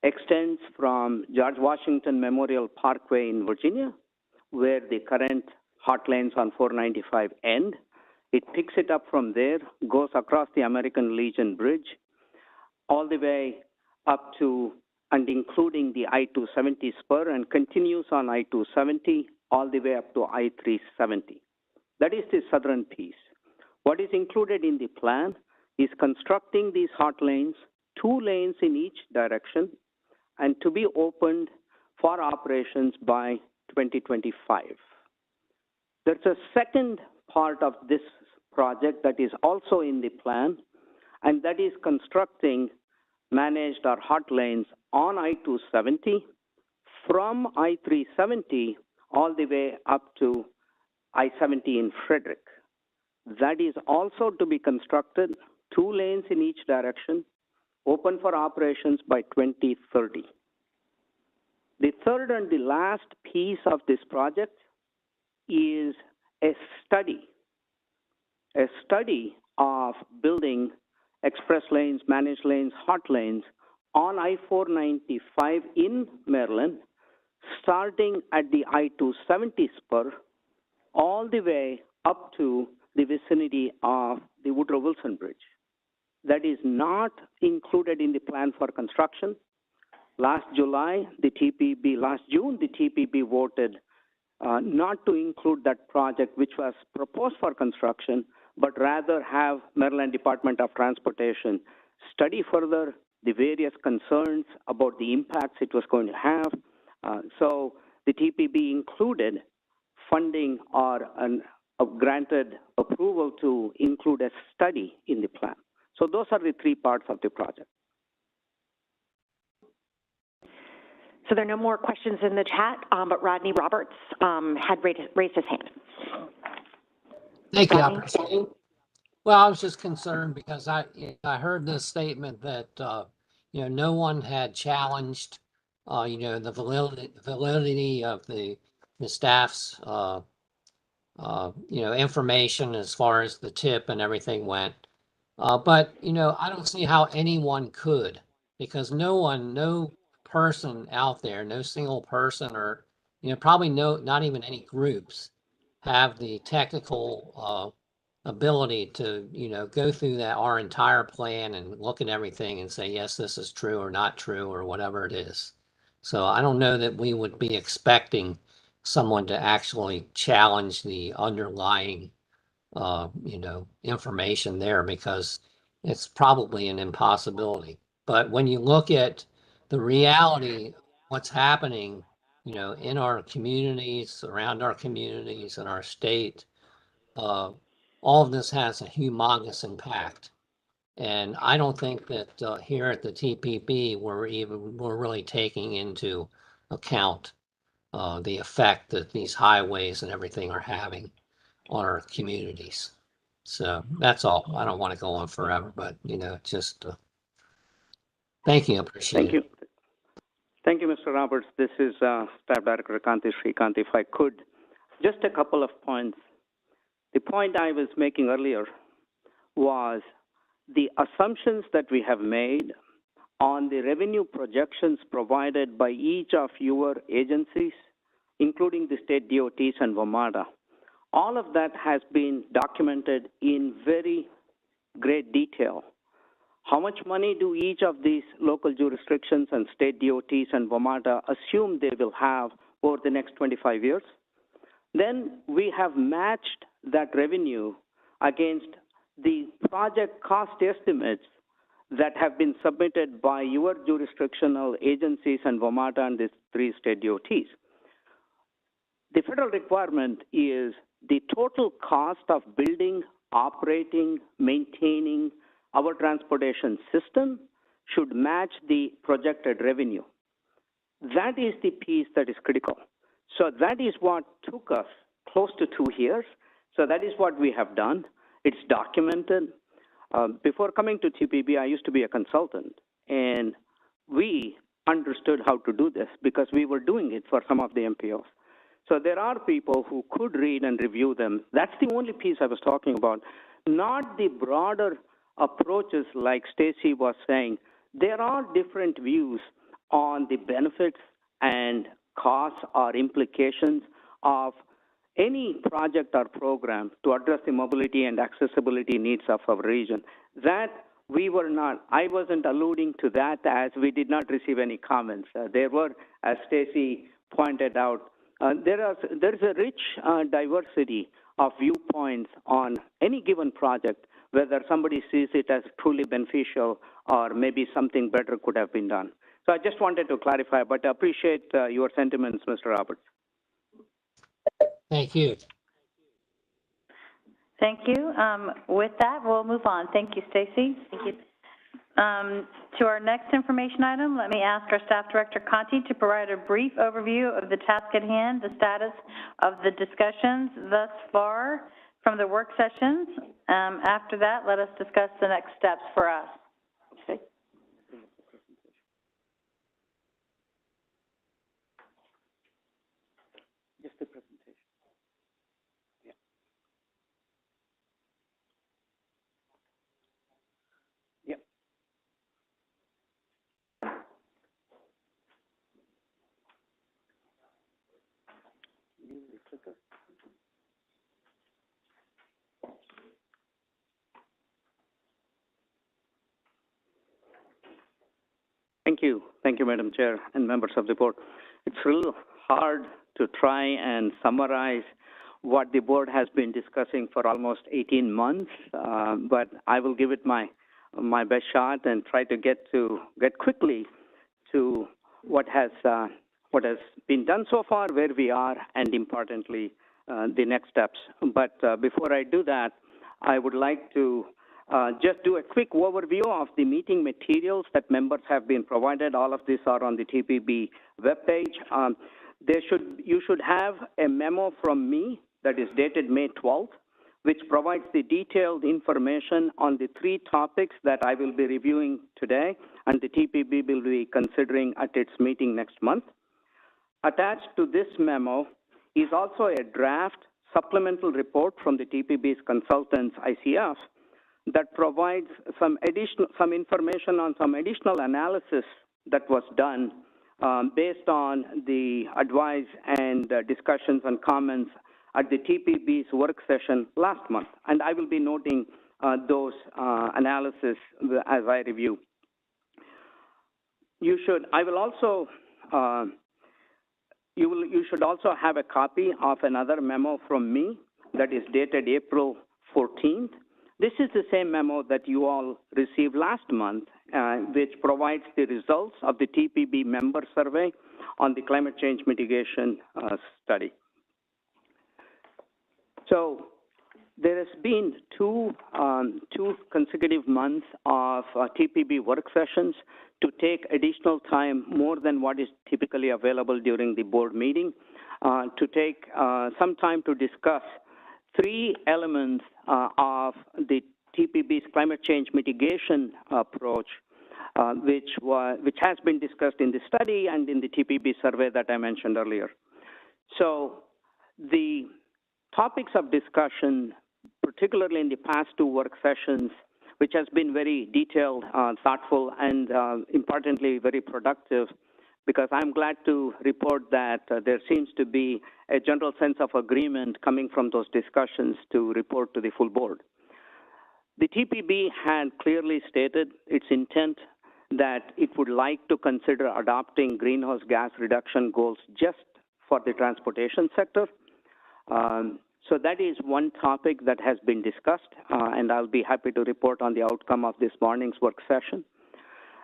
extends from George Washington Memorial Parkway in Virginia, where the current hot lanes on 495 end. It picks it up from there, goes across the American Legion Bridge, all the way up to and including the I-270 spur, and continues on I-270 all the way up to I-370. That is the southern piece. What is included in the plan is constructing these hot lanes, 2 lanes in each direction, and to be opened for operations by 2025. There's a second part of this project that is also in the plan, and that is constructing managed or hot lanes on I-270 from I-370 all the way up to I-70 in Frederick. That is also to be constructed, 2 lanes in each direction, open for operations by 2030. The third and the last piece of this project is a study of building express lanes, managed lanes, hot lanes on I-495 in Maryland, starting at the I-270 spur all the way up to the vicinity of the Woodrow Wilson Bridge. That is not included in the plan for construction. Last June, the TPB voted not to include that project, which was proposed for construction, but rather have Maryland Department of Transportation study further the various concerns about the impacts it was going to have. So the TPB included funding or granted approval to include a study in the plan. So those are the 3 parts of the project. So there are no more questions in the chat, but Rodney Roberts had raised his hand. Thank you, Rodney? Operator. Well, I was just concerned because I heard this statement that, no one had challenged, the validity of the staff's, information as far as the tip and everything went. But, I don't see how anyone could, because no person out there, no single person or, probably not even any groups have the technical, ability to, go through our entire plan and look at everything and say, yes, this is true or not true or whatever it is. So I don't know that we would be expecting someone to actually challenge the underlying, information there, because it's probably an impossibility. But when you look at the reality, what's happening, in our communities, around our communities, in our state, all of this has a humongous impact. And I don't think that here at the TPB, we're really taking into account the effect that these highways and everything are having on our communities. So that's all. I don't want to go on forever, but just thank you. Appreciate Thank you. Thank you, Mr. Roberts. This is Staff Director Kanti Srikanth. If I could, just a couple of points. The point I was making earlier was the assumptions that we have made on the revenue projections provided by each of your agencies, including the state DOTs and WMATA. All of that has been documented in very great detail. How much money do each of these local jurisdictions and state DOTs and WMATA assume they will have over the next 25 years? Then we have matched that revenue against the project cost estimates that have been submitted by your jurisdictional agencies and WMATA and the 3 state DOTs. The federal requirement is the total cost of building, operating, maintaining our transportation system should match the projected revenue. That is the piece that is critical. So that is what took us close to 2 years. So that is what we have done. It's documented. Before coming to TPB, I used to be a consultant, and we understood how to do this because we were doing it for some of the MPOs. So there are people who could read and review them. That's the only piece I was talking about, not the broader approaches like Stacy was saying. There are different views on the benefits and costs or implications of any project or program to address the mobility and accessibility needs of our region. That we were not, I wasn't alluding to that as we did not receive any comments. There were, as Stacy pointed out, there's a rich diversity of viewpoints on any given project, whether somebody sees it as truly beneficial or maybe something better could have been done. So I just wanted to clarify, but I appreciate your sentiments, Mr. Roberts. Thank you. Thank you. With that, we'll move on. Thank you, Stacy. Thank you. To our next information item, let me ask our Staff Director Conti to provide a brief overview of the task at hand, the status of the discussions thus far from the work sessions. After that, let us discuss the next steps for us. Okay. Just the presentation. Yeah. Yeah. Use the clicker. Thank you. Thank you, Madam Chair and members of the board. It's real hard to try and summarize what the board has been discussing for almost 18 months, but I will give it my best shot and try to get quickly to what has been done so far, where we are, and importantly, the next steps. But before I do that, I would like to just do a quick overview of the meeting materials that members have been provided. All of these are on the TPB webpage. You should have a memo from me that is dated May 12th, which provides the detailed information on the 3 topics that I will be reviewing today and the TPB will be considering at its meeting next month. Attached to this memo is also a draft supplemental report from the TPB's consultants, ICF, that provides some information on some additional analysis that was done based on the advice and discussions and comments at the TPB's work session last month. And I will be noting those analysis as I review. You should also have a copy of another memo from me that is dated April 14th. This is the same memo that you all received last month, which provides the results of the TPB member survey on the climate change mitigation study. So there has been two consecutive months of TPB work sessions to take additional time, more than what is typically available during the board meeting, to take some time to discuss 3 elements of the TPB's climate change mitigation approach, which has been discussed in the study and in the TPB survey that I mentioned earlier. So the topics of discussion, particularly in the past 2 work sessions, which has been very detailed, thoughtful, and importantly, very productive, because I'm glad to report that there seems to be a general sense of agreement coming from those discussions to report to the full board. The TPB had clearly stated its intent that it would like to consider adopting greenhouse gas reduction goals just for the transportation sector. So that is one topic that has been discussed, and I'll be happy to report on the outcome of this morning's work session.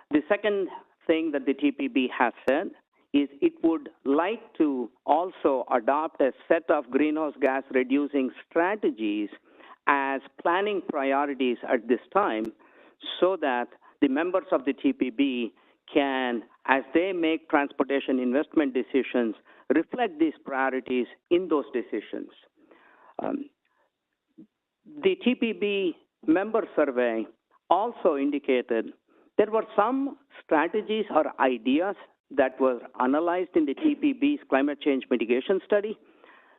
The second thing that the TPB has said is it would like to also adopt a set of greenhouse gas reducing strategies as planning priorities at this time, so that the members of the TPB can, as they make transportation investment decisions, reflect these priorities in those decisions. The TPB member survey also indicated there were some strategies or ideas that were analyzed in the TPB's climate change mitigation study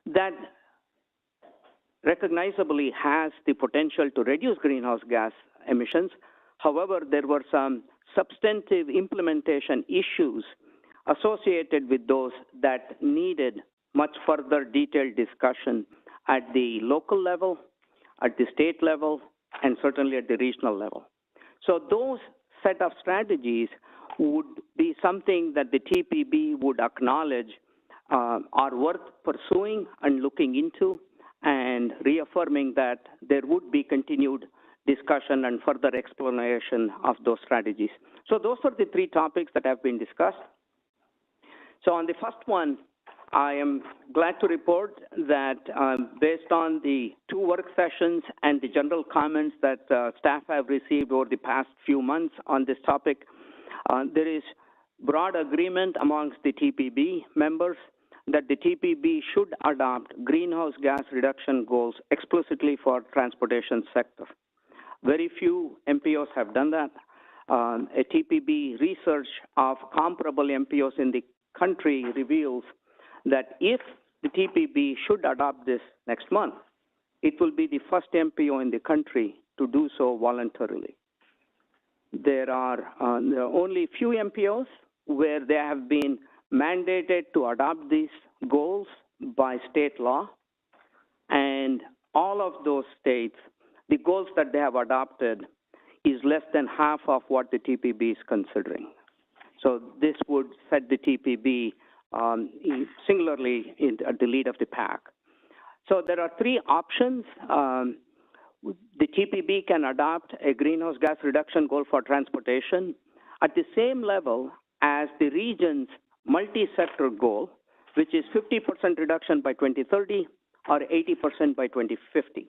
that recognizably has the potential to reduce greenhouse gas emissions. However, there were some substantive implementation issues associated with those that needed much further detailed discussion at the local level, at the state level, and certainly at the regional level. So those set of strategies would be something that the TPB would acknowledge are worth pursuing and looking into, and reaffirming that there would be continued discussion and further explanation of those strategies. So those are the 3 topics that have been discussed. So on the first one, I am glad to report that based on the 2 work sessions and the general comments that staff have received over the past few months on this topic, there is broad agreement amongst the TPB members that the TPB should adopt greenhouse gas reduction goals explicitly for transportation sector. Very few MPOs have done that. A TPB research of comparable MPOs in the country reveals that if the TPB should adopt this next month, it will be the first MPO in the country to do so voluntarily. There are only few MPOs where they have been mandated to adopt these goals by state law, and all of those states, the goals that they have adopted is less than half of what the TPB is considering. So this would set the TPB singularly at the lead of the pack. So there are 3 options. The TPB can adopt a greenhouse gas reduction goal for transportation at the same level as the region's multi-sector goal, which is 50% reduction by 2030 or 80% by 2050.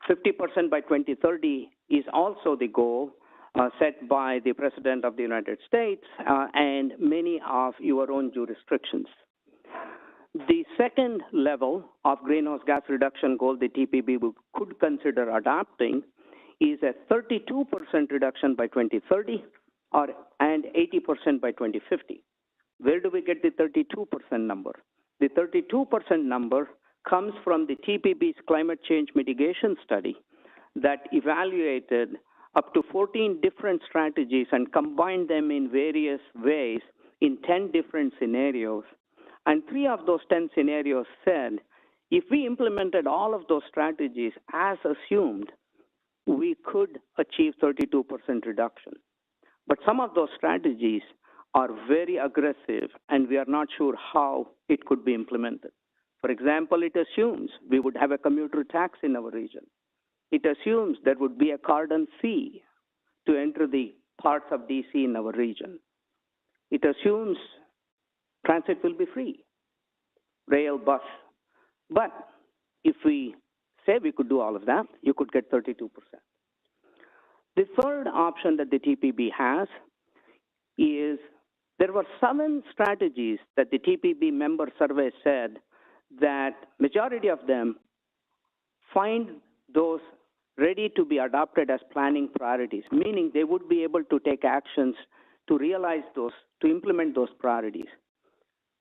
50% by 2030 is also the goal set by the President of the United States and many of your own jurisdictions. The second level of greenhouse gas reduction goal the TPB could consider adopting is a 32% reduction by 2030 and 80% by 2050. Where do we get the 32% number? The 32% number comes from the TPB's climate change mitigation study that evaluated up to 14 different strategies and combined them in various ways in 10 different scenarios. And 3 of those 10 scenarios said, if we implemented all of those strategies as assumed, we could achieve 32% reduction. But some of those strategies are very aggressive, and we are not sure how it could be implemented. For example, it assumes we would have a commuter tax in our region. It assumes there would be a carbon fee to enter the parts of DC in our region. It assumes transit will be free, rail, bus. But if we say we could do all of that, you could get 32%. The third option that the TPB has is there were 7 strategies that the TPB member survey said that majority of them find those ready to be adopted as planning priorities, meaning they would be able to take actions to realize those, to implement those priorities.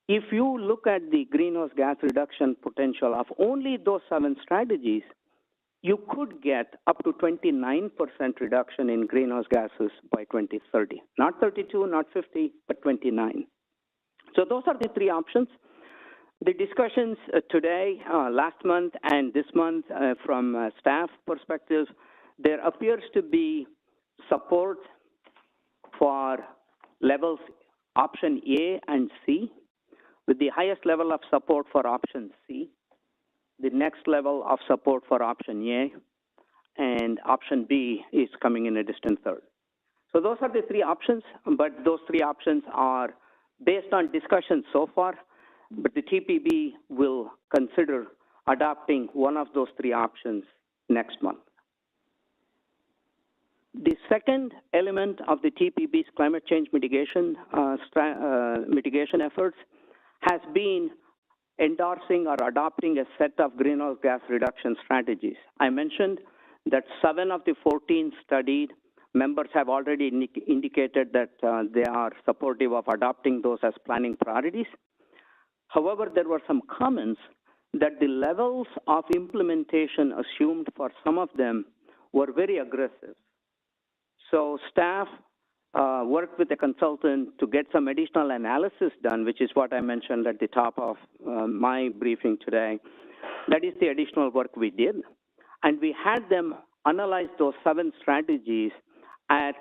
If you look at the greenhouse gas reduction potential of only those 7 strategies, you could get up to 29% reduction in greenhouse gases by 2030. Not 32, not 50, but 29. So those are the 3 options. The discussions today, last month, and this month from staff perspective, there appears to be support for levels option A and C, with the highest level of support for option C, the next level of support for option A, and option B is coming in a distant third. So those are the 3 options, but those 3 options are based on discussions so far, but the TPB will consider adopting one of those 3 options next month. The second element of the TPB's climate change mitigation efforts has been endorsing or adopting a set of greenhouse gas reduction strategies. I mentioned that 7 of the 14 studied members have already indicated that they are supportive of adopting those as planning priorities. However, there were some comments that the levels of implementation assumed for some of them were very aggressive. So staff worked with a consultant to get some additional analysis done, which is what I mentioned at the top of my briefing today. That is the additional work we did. And we had them analyze those 7 strategies at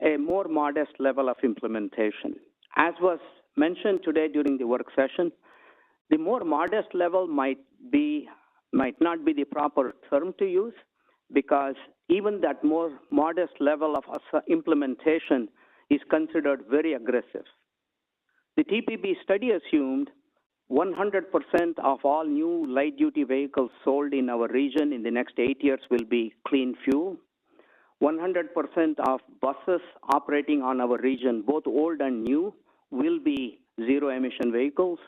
a more modest level of implementation. As was mentioned today during the work session, the more modest level might not be the proper term to use, because even that more modest level of implementation is considered very aggressive. The TPB study assumed 100% of all new light-duty vehicles sold in our region in the next 8 years will be clean fuel. 100% of buses operating on our region, both old and new, will be zero-emission vehicles.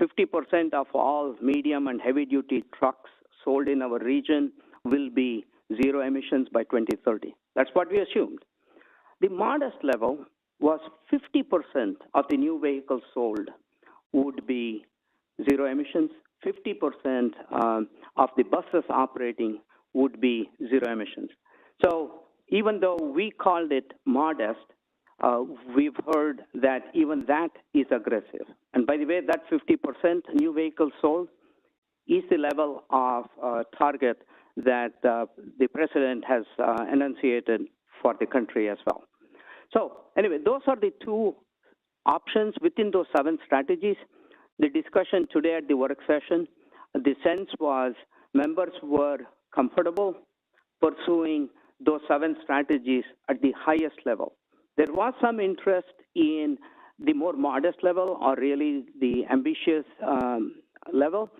50% of all medium and heavy-duty trucks sold in our region will be zero emissions by 2030. That's what we assumed. The modest level was 50% of the new vehicles sold would be zero emissions, 50% of the buses operating would be zero emissions. So even though we called it modest, we've heard that even that is aggressive. And by the way, that 50% new vehicles sold is the level of target that the president has enunciated for the country as well. So anyway, those are the 2 options within those 7 strategies. The discussion today at the work session, the sense was members were comfortable pursuing those 7 strategies at the highest level. There was some interest in the more modest level, or really the ambitious level,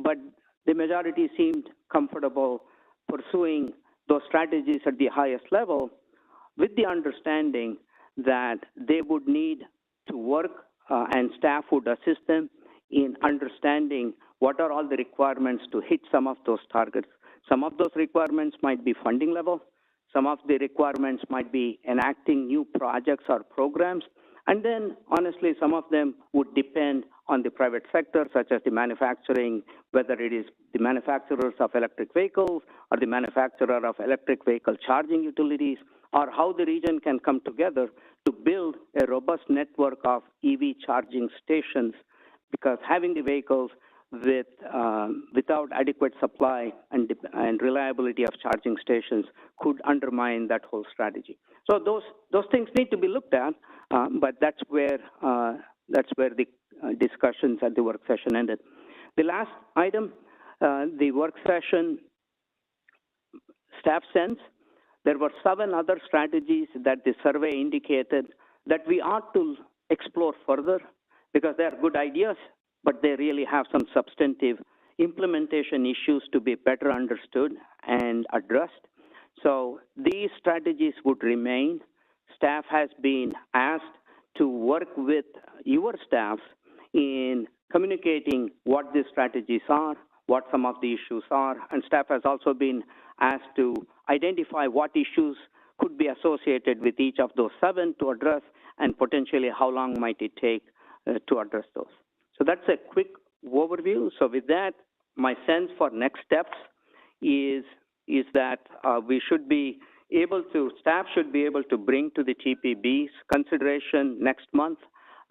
but the majority seemed comfortable pursuing those strategies at the highest level, with the understanding that they would need to work and staff would assist them in understanding what are all the requirements to hit some of those targets. Some of those requirements might be funding level. Some of the requirements might be enacting new projects or programs. And then, honestly, some of them would depend on the private sector, such as the manufacturing, whether it is the manufacturers of electric vehicles or the manufacturer of electric vehicle charging utilities, or how the region can come together to build a robust network of EV charging stations, because having the vehicles without adequate supply and reliability of charging stations could undermine that whole strategy. So those things need to be looked at, but that's where the discussions at the work session ended. The last item, the work session staff sense, there were 7 other strategies that the survey indicated that we ought to explore further, because they are good ideas, but they really have some substantive implementation issues to be better understood and addressed. So these strategies would remain. Staff has been asked to work with your staff in communicating what these strategies are, what some of the issues are, and staff has also been asked to identify what issues could be associated with each of those 7 to address, and potentially how long might it take to address those. So that's a quick overview. So with that, my sense for next steps is that we should be able to, staff should be able to bring to the TPB's consideration next month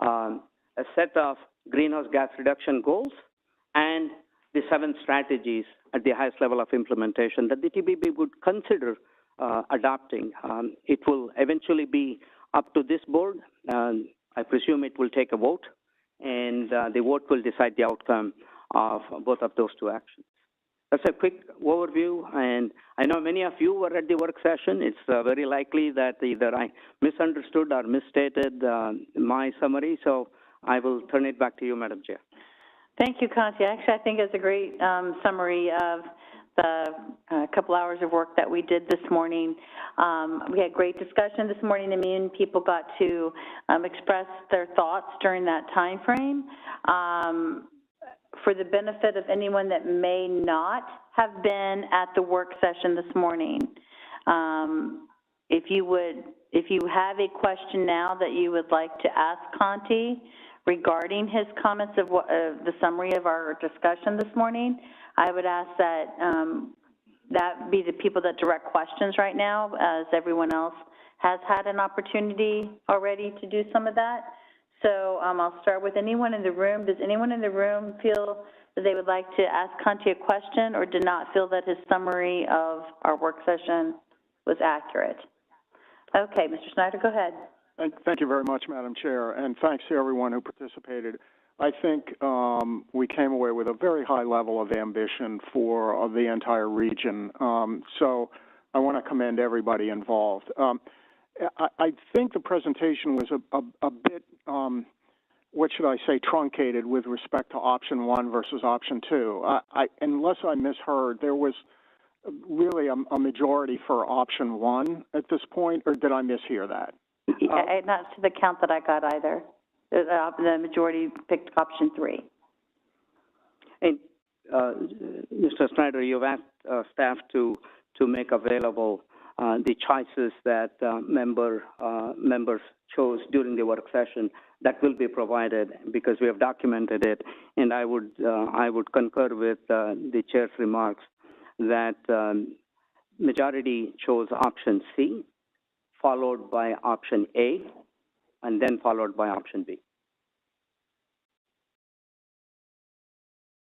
a set of greenhouse gas reduction goals and the 7 strategies at the highest level of implementation that the TPB would consider adopting. It will eventually be up to this board. I presume it will take a vote, and the vote will decide the outcome of both of those 2 actions. That's a quick overview, and I know many of you were at the work session. It's very likely that either I misunderstood or misstated my summary, so I will turn it back to you, Madam Chair. Thank you, Kanti. Actually, I think it's a great summary of the couple hours of work that we did this morning. We had great discussion this morning. I mean, people got to express their thoughts during that time frame. For the benefit of anyone that may not have been at the work session this morning, if you have a question now that you would like to ask Kanti regarding his comments of the summary of our discussion this morning, I would ask that that be the people that direct questions right now, as everyone else has had an opportunity already to do some of that. So I'll start with anyone in the room. Does anyone in the room feel that they would like to ask Kanti a question, or did not feel that his summary of our work session was accurate? Okay, Mr. Snyder, go ahead. Thank you very much, Madam Chair, and thanks to everyone who participated. I think we came away with a very high level of ambition for the entire region. So I want to commend everybody involved. I think the presentation was a bit, what should I say, truncated with respect to option 1 versus option 2. Unless I misheard, there was really a majority for option 1 at this point, or did I mishear that? Not to the count that I got either. The majority picked option 3. And Mr. Snyder, you've asked staff to make available the choices that members chose during the work session. That will be provided because we have documented it. And I would concur with the chair's remarks that majority chose option C, followed by option A, and then followed by option B.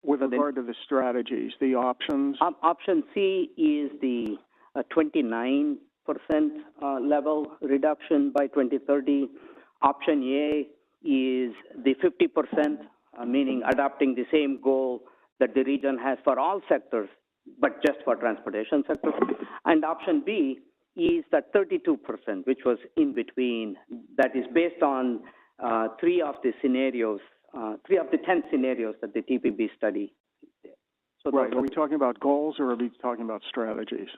With regard to the strategies, the options? Option C is the 29% level reduction by 2030. Option A is the 50%, meaning adopting the same goal that the region has for all sectors, but just for transportation sector. And option B is that 32%, which was in between. That is based on 3 of the scenarios, 3 of the 10 scenarios that the TPB study did. So right. Are we talking about goals, or are we talking about strategies?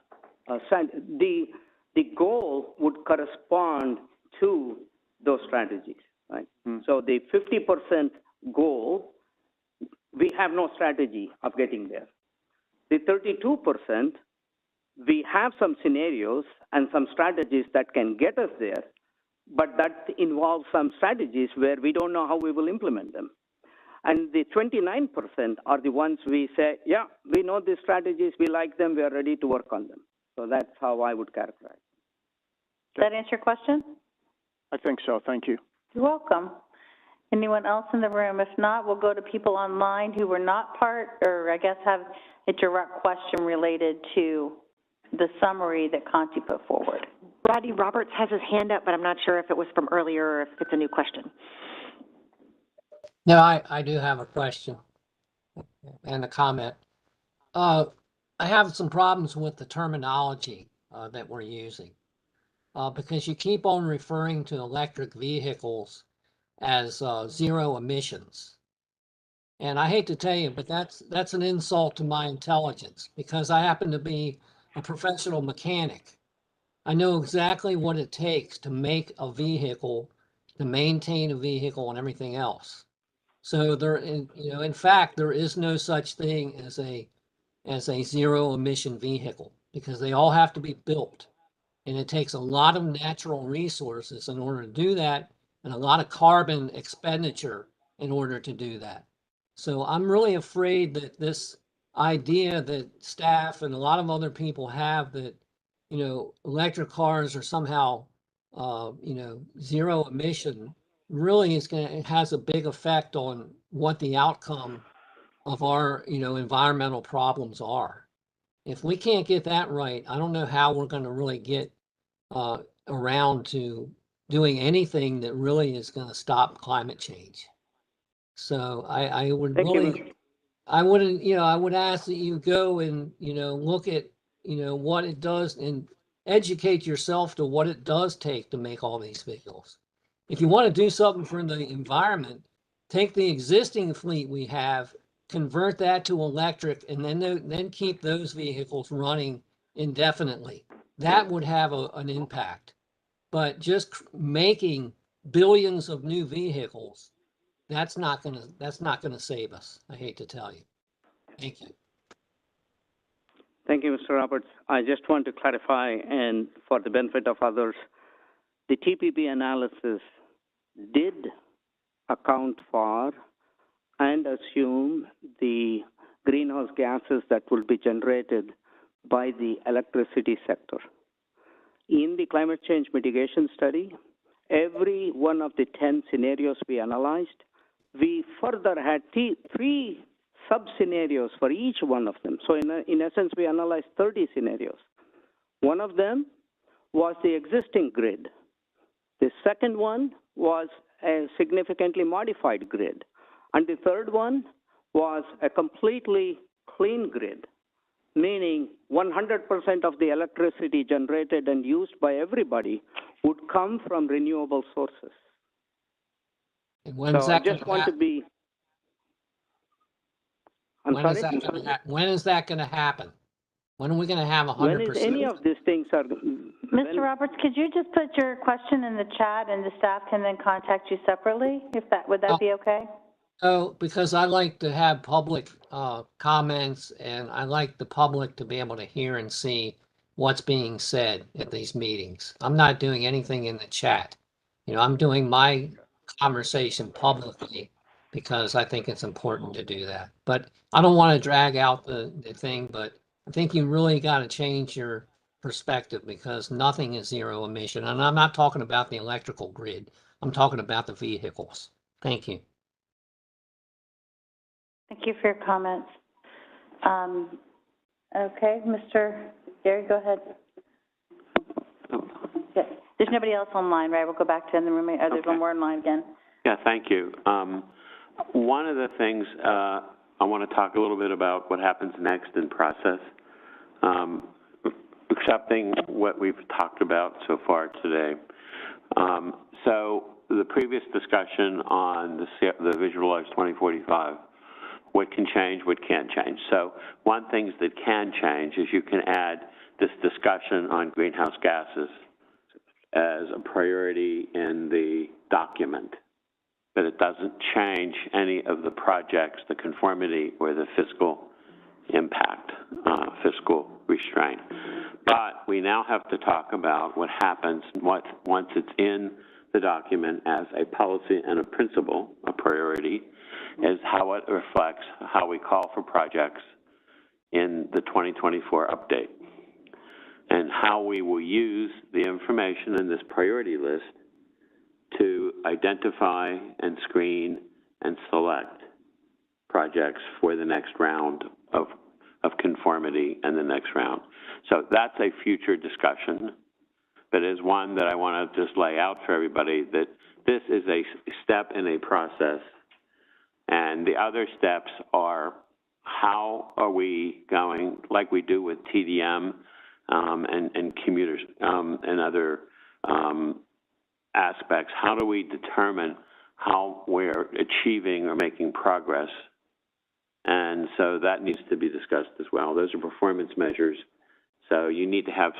The goal would correspond to those strategies, right? So the 50% goal we have no strategy of getting there. The 32%, we have some scenarios and some strategies that can get us there, but that involves some strategies where we don't know how we will implement them. And the 29% are the ones we say, yeah, we know these strategies, we like them, we are ready to work on them. So that's how I would characterize. Does that answer your question? I think so. Thank you. You're welcome. Anyone else in the room? If not, we'll go to people online who were not part, or I guess have a direct question related to the summary that Conti put forward. Rodney Roberts has his hand up, but I'm not sure if it was from earlier or if it's a new question. No, I do have a question and a comment. I have some problems with the terminology that we're using because you keep on referring to electric vehicles as zero emissions. And I hate to tell you, but that's an insult to my intelligence because I happen to be a professional mechanic. I know exactly what it takes to make a vehicle, to maintain a vehicle and everything else. So in fact, there is no such thing as a zero emission vehicle because they all have to be built. And it takes a lot of natural resources in order to do that and a lot of carbon expenditure in order to do that. So I'm really afraid that this idea that staff and a lot of other people have that, electric cars are somehow, zero emission really it has a big effect on what the outcome of our, environmental problems are. If we can't get that right, I don't know how we're going to really get around to doing anything that really is going to stop climate change. So I would really, I would ask that you go and, look at, what it does and educate yourself to what it does take to make all these vehicles. If you want to do something for the environment, take the existing fleet we have, convert that to electric, and then keep those vehicles running indefinitely. That would have an impact. But just making billions of new vehicles, that's not gonna save us. I hate to tell you. Thank you. Thank you, Mr. Roberts. I just want to clarify, and for the benefit of others, the TPB analysis did account for and assume the greenhouse gases that will be generated by the electricity sector. In the climate change mitigation study, every one of the 10 scenarios we analyzed, we further had three sub-scenarios for each one of them. So in essence, we analyzed 30 scenarios. One of them was the existing grid. The second one was a significantly modified grid. And the third one was a completely clean grid, meaning 100% of the electricity generated and used by everybody would come from renewable sources. And when's that I just want to be... When is that going to happen? When are we going to have 100%? When is any of these things are... Mr. Roberts, could you just put your question in the chat and the staff can then contact you separately? Would that be okay? Oh, because I like to have public comments, and I like the public to be able to hear and see what's being said at these meetings. I'm not doing anything in the chat. I'm doing my conversation publicly because I think it's important to do that. But I don't want to drag out the thing, but I think you really got to change your perspective because nothing is zero emission. And I'm not talking about the electrical grid. I'm talking about the vehicles. Thank you. Thank you for your comments. Okay, Mr. Gary, go ahead. Yeah. There's nobody else online, right? We'll go back to in the room. There's one more online again. Yeah, thank you. One of the things I want to talk a little bit about what happens next in process. Accepting what we've talked about so far today. So the previous discussion on the Visualize 2045, what can change, what can't change. So one thing that can change is you can add this discussion on greenhouse gases as a priority in the document. but it doesn't change any of the projects, the conformity, or the fiscal impact, fiscal restraint. But we now have to talk about what happens once it's in the document as a policy and a principle, a priority, is how it reflects how we call for projects in the 2024 update, and how we will use the information in this priority list to identify and screen and select projects for the next round of conformity and the next round. So that's a future discussion, but is one that I want to just lay out for everybody, that this is a step in a process, and the other steps are how are we going, like we do with TDM and commuters and other aspects, how do we determine how we're achieving or making progress? And so that needs to be discussed as well. Those are performance measures. So you need to have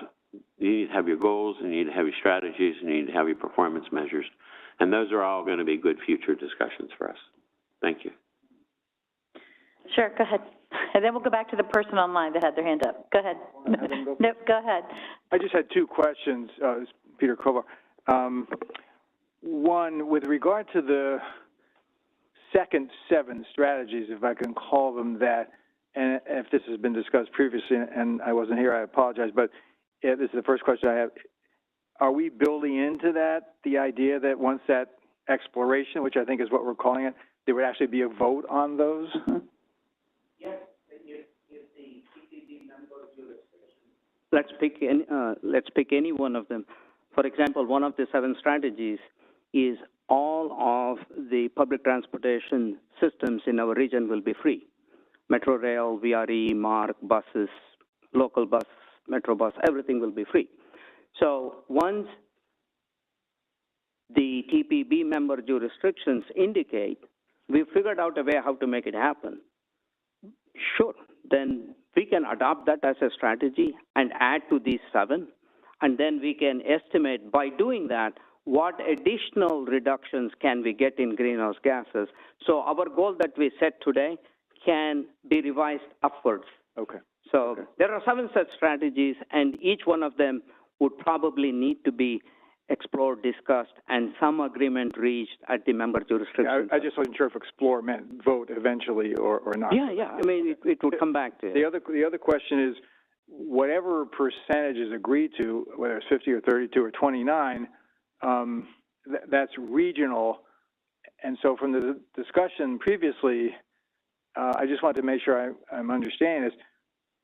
your goals, and you need to have your strategies, and you need to have your performance measures. And those are all going to be good future discussions for us. Thank you. Sure, go ahead. And then we'll go back to the person online that had their hand up. Go ahead. No, go ahead. I just had two questions, Peter Kovar. One, with regard to the second 7 strategies, if I can call them that, and if this has been discussed previously and I wasn't here, I apologize, but this is the first question I have. Are we building into that the idea that once that exploration, which I think is what we're calling it, there would actually be a vote on those? Yes, if the TPB member jurisdiction. Let's pick any one of them. For example, one of the 7 strategies is all of the public transportation systems in our region will be free. Metro Rail, VRE, MARC, buses, local bus, Metro bus, everything will be free. So once the TPB member jurisdictions indicate we've figured out a way how to make it happen, sure, then we can adopt that as a strategy and add to these 7, and then we can estimate by doing that what additional reductions can we get in greenhouse gases. So our goal that we set today can be revised upwards. Okay. So there are 7 such strategies, and each one of them would probably need to be explored, discussed, and some agreement reached at the member jurisdiction. I just wasn't sure if explore meant vote eventually or not. Yeah. I mean, it would come back to it. The other question is, whatever percentage is agreed to, whether it's 50 or 32 or 29, that's regional. And so from the discussion previously, I just want to make sure I'm understanding this.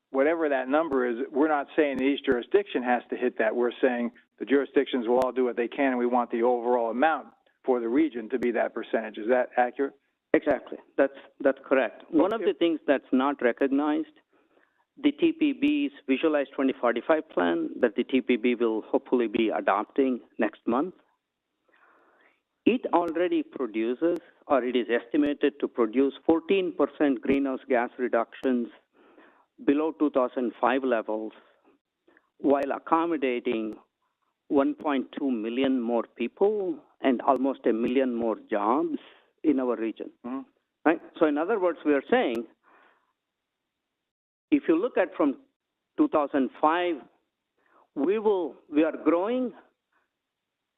Whatever that number is, we're not saying each jurisdiction has to hit that. We're saying the jurisdictions will all do what they can, and we want the overall amount for the region to be that percentage. Is that accurate? Exactly. That's correct. One of the things that's not recognized, the TPB's Visualized 2045 plan that the TPB will hopefully be adopting next month, it already produces, or it is estimated to produce 14% greenhouse gas reductions below 2005 levels, while accommodating 1.2 million more people and almost 1 million more jobs in our region. Mm-hmm. Right? So in other words, we are saying, if you look at from 2005, we are growing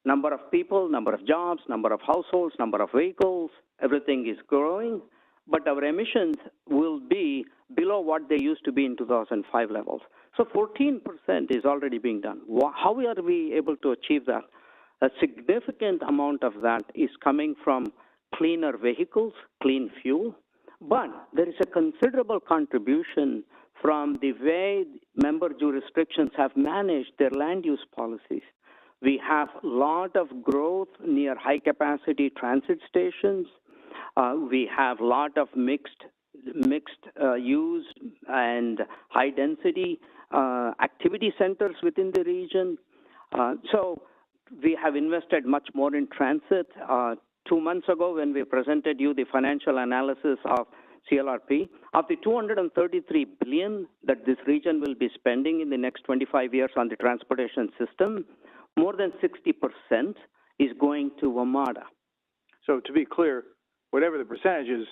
number of people, number of jobs, number of households, number of vehicles, everything is growing, but our emissions will be below what they used to be in 2005 levels. So 14% is already being done. How are we able to achieve that? A significant amount of that is coming from cleaner vehicles, clean fuel, but there is a considerable contribution from the way member jurisdictions have managed their land use policies. We have a lot of growth near high-capacity transit stations. We have a lot of mixed use and high-density activity centers within the region. So we have invested much more in transit. 2 months ago, when we presented you the financial analysis of CLRP, of the $233 billion that this region will be spending in the next 25 years on the transportation system, more than 60% is going to WMATA. So to be clear, whatever the percentage is,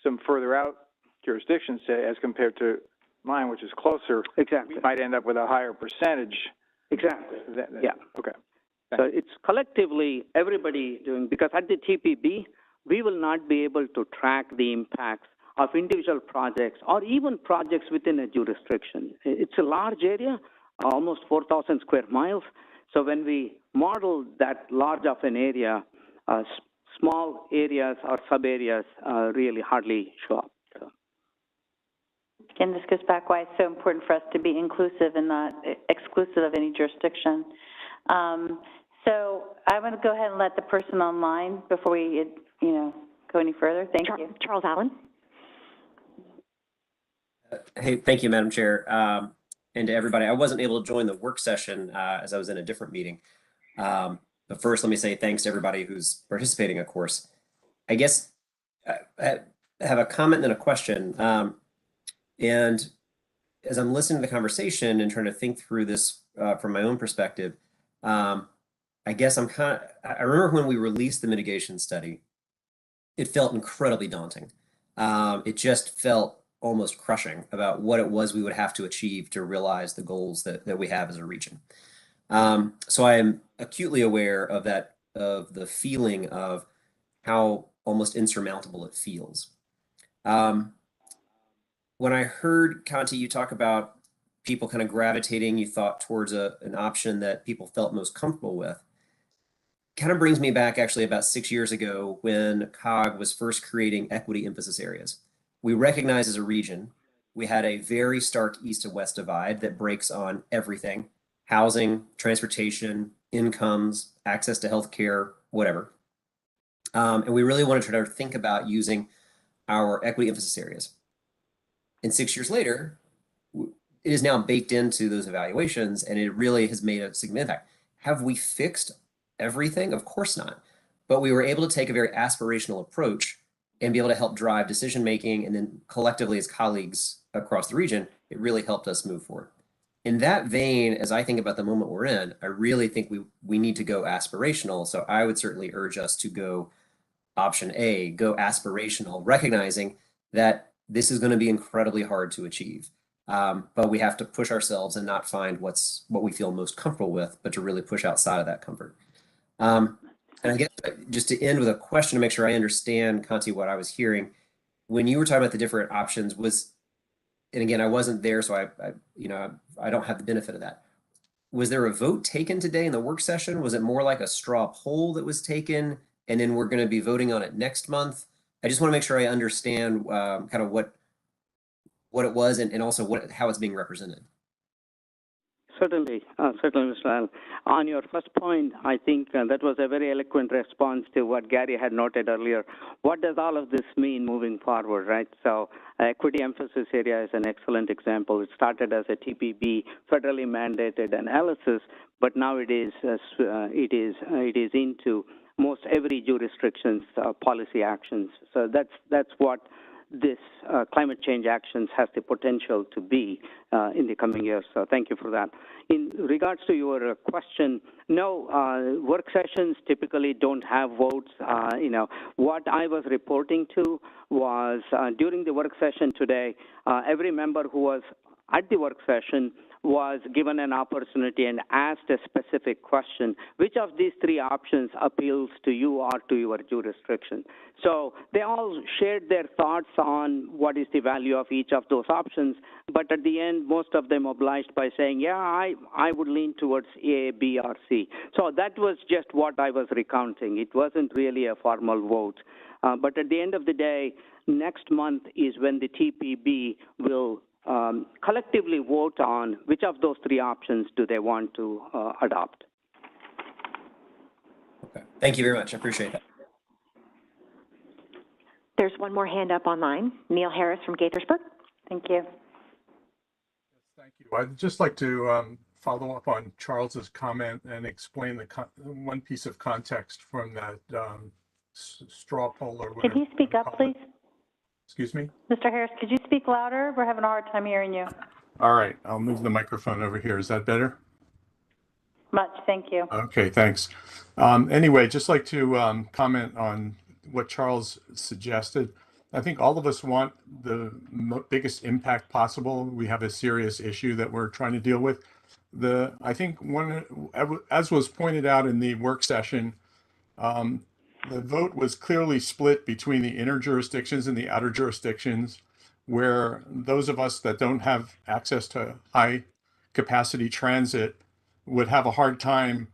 some further out jurisdictions say, as compared to mine, which is closer, Exactly. we might end up with a higher percentage. Exactly. Yeah. Okay. So it's collectively everybody doing, because at the TPB, we will not be able to track the impacts of individual projects or even projects within a jurisdiction. It's a large area, almost 4,000 square miles. So when we model that large of an area, small areas or sub areas really hardly show up. So. Again, this goes back why it's so important for us to be inclusive and not exclusive of any jurisdiction. So I want to go ahead and let the person online before we, go any further. Thank you. Charles Allen. Hey, thank you, Madam Chair. And to everybody, I wasn't able to join the work session as I was in a different meeting. But first, let me say thanks to everybody who's participating, of course. I guess I have a comment and a question. And as I'm listening to the conversation and trying to think through this from my own perspective, I guess I remember when we released the mitigation study, it felt incredibly daunting. It just felt almost crushing about what it was we would have to achieve to realize the goals that we have as a region. So I am acutely aware of that, of the feeling of how almost insurmountable it feels. When I heard, Conti, you talk about people kind of gravitating, you thought towards an option that people felt most comfortable with, kind of brings me back actually about 6 years ago when COG was first creating equity emphasis areas. We recognized as a region, we had a very stark east to west divide that breaks on everything: housing, transportation, incomes, access to healthcare, whatever. And we really wanted to try to think about using our equity emphasis areas. And 6 years later, it is now baked into those evaluations, and it really has made a significant impact. Have we fixed everything? Of course not. But we were able to take a very aspirational approach and be able to help drive decision making, and then collectively as colleagues across the region, it really helped us move forward. In that vein, as I think about the moment we're in, I really think we need to go aspirational. So I would certainly urge us to go option A, go aspirational, recognizing that this is going to be incredibly hard to achieve. But we have to push ourselves and not find what we feel most comfortable with, but to really push outside of that comfort. And I guess just to end with a question to make sure I understand, Conti, what I was hearing, when you were talking about the different options and again, I wasn't there, so I don't have the benefit of that. Was there a vote taken today in the work session? Was it more like a straw poll that was taken, and then we're going to be voting on it next month? I just want to make sure I understand kind of what it was and also how it's being represented. Certainly, Mr. Allen. On your first point, I think that was a very eloquent response to what Gary had noted earlier. What does all of this mean moving forward, right? So equity emphasis area is an excellent example. It started as a TPB, federally mandated analysis, but now it is into most every jurisdiction's policy actions. So that's what this climate change actions has the potential to be in the coming years. So thank you for that. In regards to your question, no, work sessions typically don't have votes. What I was reporting to was during the work session today, every member who was at the work session was given an opportunity and asked a specific question: which of these three options appeals to you or to your jurisdiction? So they all shared their thoughts on what is the value of each of those options, but at the end, most of them obliged by saying, yeah, I would lean towards A, B, or C. So that was just what I was recounting. It wasn't really a formal vote. But at the end of the day, next month is when the TPB will collectively vote on which of those three options do they want to adopt. Okay. Thank you very much. I appreciate that. There's one more hand up online. Neil Harris from Gaithersburg. Thank you. Thank you. I'd just like to follow up on Charles's comment and explain one piece of context from that straw poll or whatever. Could you speak up, please? Excuse me? Mr. Harris, could you speak louder? We're having a hard time hearing you. All right, I'll move the microphone over here. Is that better? much. Thank you. Okay, thanks. Anyway, just like to comment on what Charles suggested. I think all of us want the biggest impact possible. We have a serious issue that we're trying to deal with. I think as was pointed out in the work session, the vote was clearly split between the inner jurisdictions and the outer jurisdictions, where those of us that don't have access to high capacity transit would have a hard time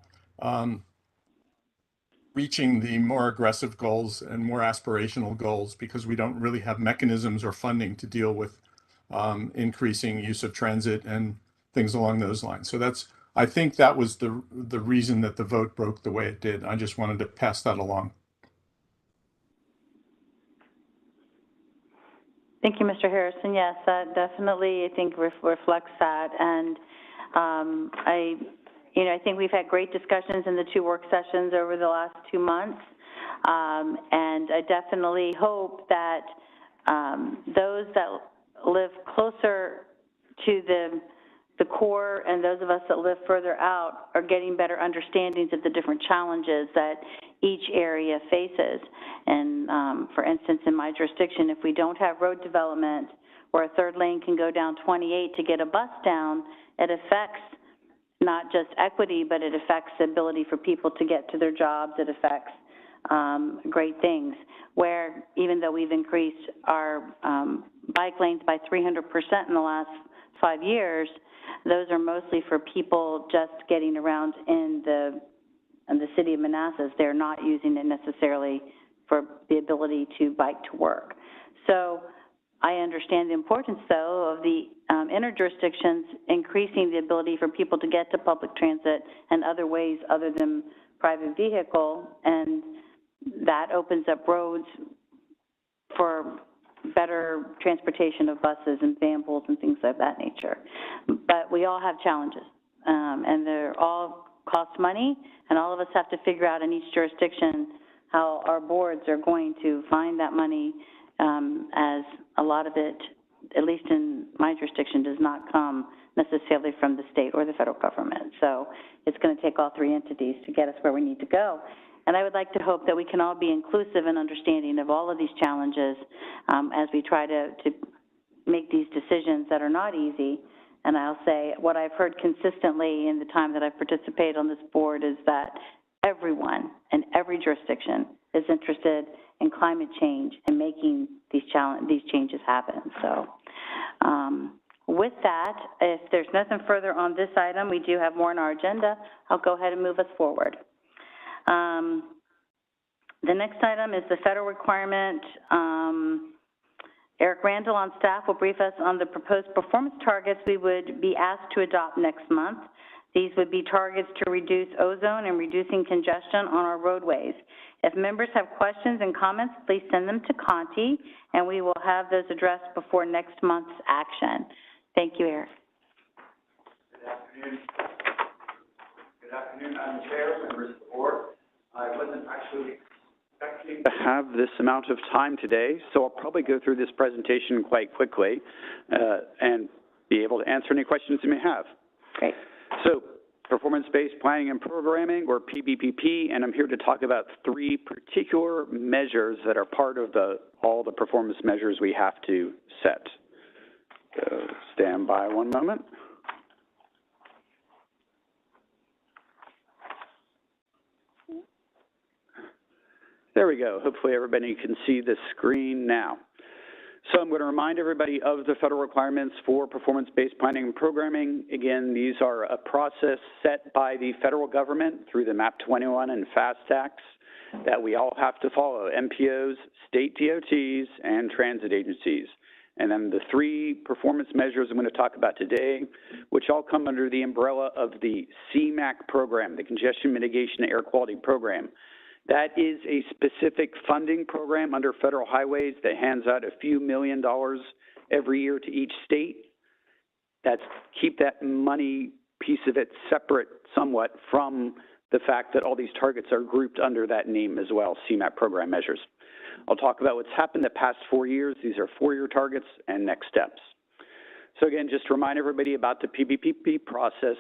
reaching the more aggressive goals and more aspirational goals because we don't really have mechanisms or funding to deal with increasing use of transit and things along those lines. So I think that was the reason that the vote broke the way it did. I just wanted to pass that along. Thank you, Mr. Harrison. Yes, that definitely, I think, reflects that. And I think we've had great discussions in the 2 work sessions over the last 2 months. And I definitely hope that those that live closer to the core and those of us that live further out are getting better understandings of the different challenges that each area faces. And for instance, in my jurisdiction, if we don't have road development where a 3rd lane can go down 28 to get a bus down, it affects not just equity, but it affects the ability for people to get to their jobs. It affects great things, where even though we've increased our bike lanes by 300% in the last 5 years, those are mostly for people just getting around in the city of Manassas. They're not using it necessarily for the ability to bike to work. So I understand the importance, though, of the inner jurisdictions increasing the ability for people to get to public transit and other ways other than private vehicle, and that opens up roads for better transportation of buses and van pools and things of that nature. But we all have challenges, and they're all cost money, and all of us have to figure out in each jurisdiction how our boards are going to find that money, as a lot of it, at least in my jurisdiction, does not come necessarily from the state or the federal government. So it's going to take all 3 entities to get us where we need to go. And I would like to hope that we can all be inclusive and understanding of all of these challenges as we try to make these decisions that are not easy. And I'll say what I've heard consistently in the time that I've participated on this board is that everyone in every jurisdiction is interested in climate change and making these changes happen. So with that, if there's nothing further on this item, we do have more on our agenda. I'll go ahead and move us forward. The next item is the federal requirement. Eric Randall on staff will brief us on the proposed performance targets we would be asked to adopt next month. These would be targets to reduce ozone and reducing congestion on our roadways. If members have questions and comments, please send them to Conti, and we will have those addressed before next month's action. Thank you, Eric. Good afternoon. Good afternoon, Madam Chair, members of the board. I wasn't actually expecting to have this amount of time today, so I'll probably go through this presentation quite quickly and be able to answer any questions you may have. Great. So, performance-based planning and programming, or PBPP, and I'm here to talk about 3 particular measures that are part of all the performance measures we have to set. So, stand by one moment. There we go. Hopefully everybody can see the screen now. So I'm going to remind everybody of the federal requirements for performance-based planning and programming. Again, these are a process set by the federal government through the MAP 21 and FAST Acts that we all have to follow: MPOs, state DOTs, and transit agencies. And then the 3 performance measures I'm going to talk about today, which all come under the umbrella of the Cmac program, the Congestion Mitigation Air Quality Program. That is a specific funding program under federal highways that hands out a few $1 million every year to each state. Keep that money piece of it separate somewhat from the fact that all these targets are grouped under that name as well, Cmac program measures. I'll talk about what's happened the past 4 years. These are 4-year targets and next steps. So again, just to remind everybody about the PBPP process,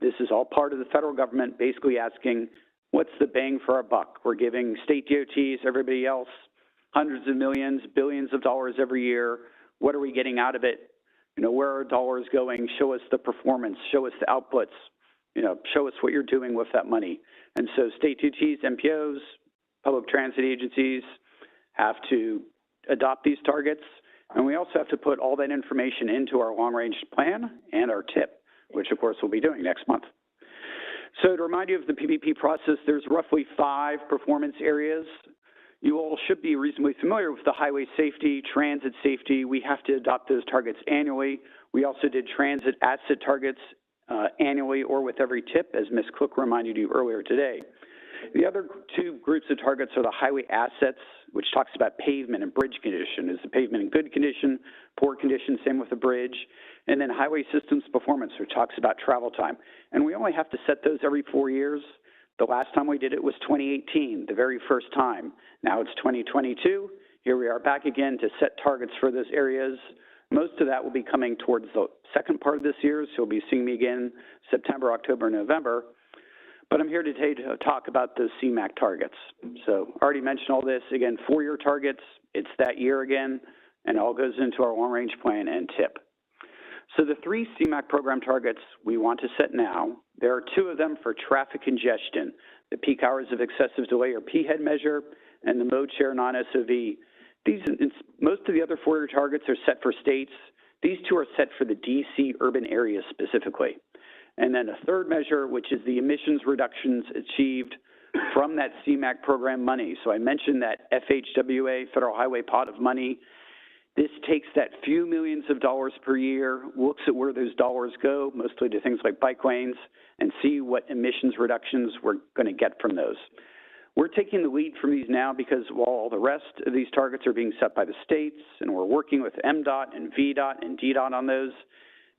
This is all part of the federal government basically asking, what's the bang for our buck? We're giving state DOTs, everybody else, hundreds of millions, billions of dollars every year. What are we getting out of it? You know, where are dollars going? Show us the performance, show us the outputs, you know, show us what you're doing with that money. And so state DOTs, MPOs, public transit agencies have to adopt these targets. And we also have to put all that information into our long-range plan and our TIP, which of course we'll be doing next month. So to remind you of the PBP process, there's roughly 5 performance areas. You all should be reasonably familiar with the highway safety, transit safety. We have to adopt those targets annually. We also did transit asset targets annually or with every TIP, as Ms. Cook reminded you earlier today. The other 2 groups of targets are the highway assets, which talks about pavement and bridge condition. Is the pavement in good condition, poor condition, same with the bridge? And then highway systems performance, which talks about travel time. And we only have to set those every 4 years. The last time we did it was 2018, the very first time. Now it's 2022. Here we are back again to set targets for those areas. Most of that will be coming towards the second part of this year, so you'll be seeing me again September, October, November. But I'm here today to talk about those Cmac targets. So I already mentioned all this. Again, 4-year targets. It's that year again, and it all goes into our long-range plan and TIP. So the 3 Cmac program targets we want to set now, there are 2 of them for traffic congestion, the peak hours of excessive delay or P-head measure, and the mode share non-SOV. Most of the other 4-year targets are set for states. These 2 are set for the DC urban areas specifically. And then a 3rd measure, which is the emissions reductions achieved from that Cmac program money. So I mentioned that FHWA, Federal Highway Pot of Money. This takes that few millions of dollars per year, looks at where those dollars go, mostly to things like bike lanes, and see what emissions reductions we're going to get from those. We're taking the lead from these now because while all the rest of these targets are being set by the states, and we're working with MDOT and VDOT and DDOT on those,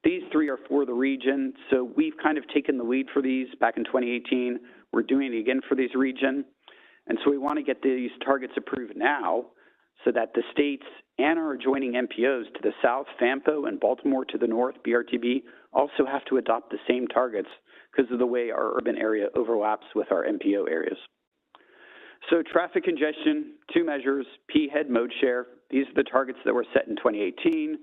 these 3 are for the region. So we've kind of taken the lead for these back in 2018. We're doing it again for these region. And so we want to get these targets approved now so that the states and our adjoining MPOs to the south, FAMPO, and Baltimore to the north, BRTB, also have to adopt the same targets because of the way our urban area overlaps with our MPO areas. So traffic congestion, 2 measures, P-head, mode share. These are the targets that were set in 2018.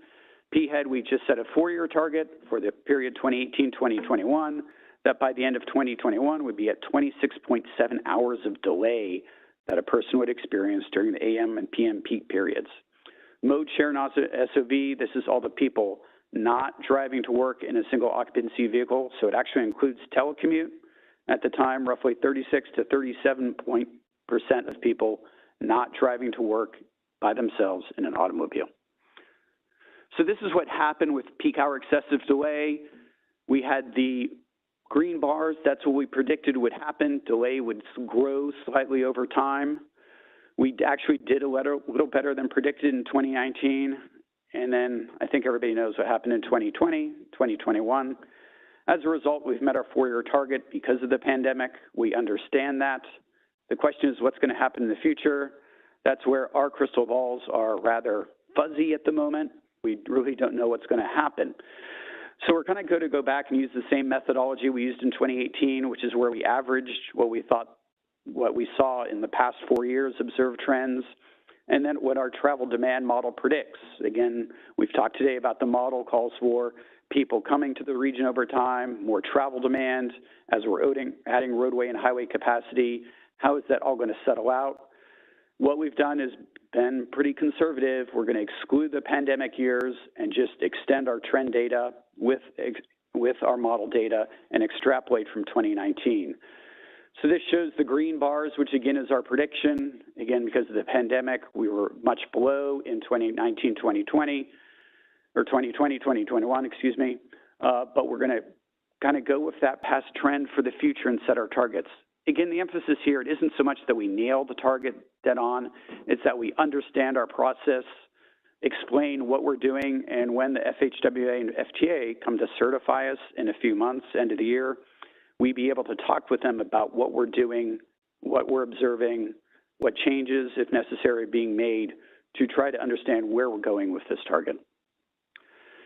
P-head, we just set a 4-year target for the period 2018-2021, that by the end of 2021 would be at 26.7 hours of delay that a person would experience during the AM and PM peak periods. Mode share and SOV, this is all the people not driving to work in a single occupancy vehicle, so it actually includes telecommute. At the time, roughly 36 to 37% of people not driving to work by themselves in an automobile. So this is what happened with peak hour excessive delay. We had the green bars, that's what we predicted would happen. Delay would grow slightly over time. We actually did a little better than predicted in 2019. And then I think everybody knows what happened in 2020, 2021. As a result, we've met our 4-year target because of the pandemic. We understand that. The question is what's going to happen in the future. That's where our crystal balls are rather fuzzy at the moment. We really don't know what's going to happen. So we're kind of going to go back and use the same methodology we used in 2018, which is where we averaged what we saw in the past 4 years, observed trends, and then what our travel demand model predicts. Again, we've talked today about the model calls for people coming to the region over time, more travel demand as we're adding roadway and highway capacity. How is that all going to settle out? What we've done is been pretty conservative. We're going to exclude the pandemic years and just extend our trend data with our model data and extrapolate from 2019. So this shows the green bars, which again is our prediction. Again, because of the pandemic, we were much below in 2019, 2020, or 2020, 2021, excuse me. But we're going to kind of go with that past trend for the future and set our targets. Again, the emphasis here, it isn't so much that we nail the target dead on, it's that we understand our process, explain what we're doing, and when the FHWA and FTA come to certify us in a few months, end of the year, we be able to talk with them about what we're doing, what we're observing, what changes, if necessary, are being made to try to understand where we're going with this target.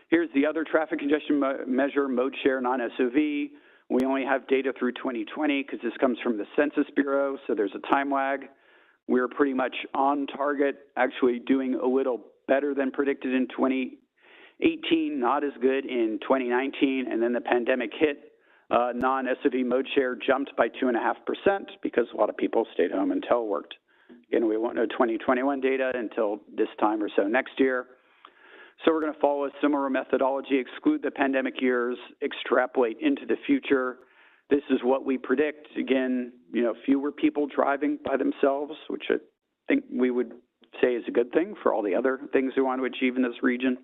Here's the other traffic congestion measure, mode share, non-SOV. We only have data through 2020 because this comes from the Census Bureau, so there's a time lag. We're pretty much on target, actually doing a little better than predicted in 2018, not as good in 2019, and then the pandemic hit. Non-SOV mode share jumped by 2.5% because a lot of people stayed home and teleworked. Again, we won't know 2021 data until this time or so next year. So we're going to follow a similar methodology, exclude the pandemic years, extrapolate into the future. This is what we predict. Again, fewer people driving by themselves, which I think we would say is a good thing for all the other things we want to achieve in this region.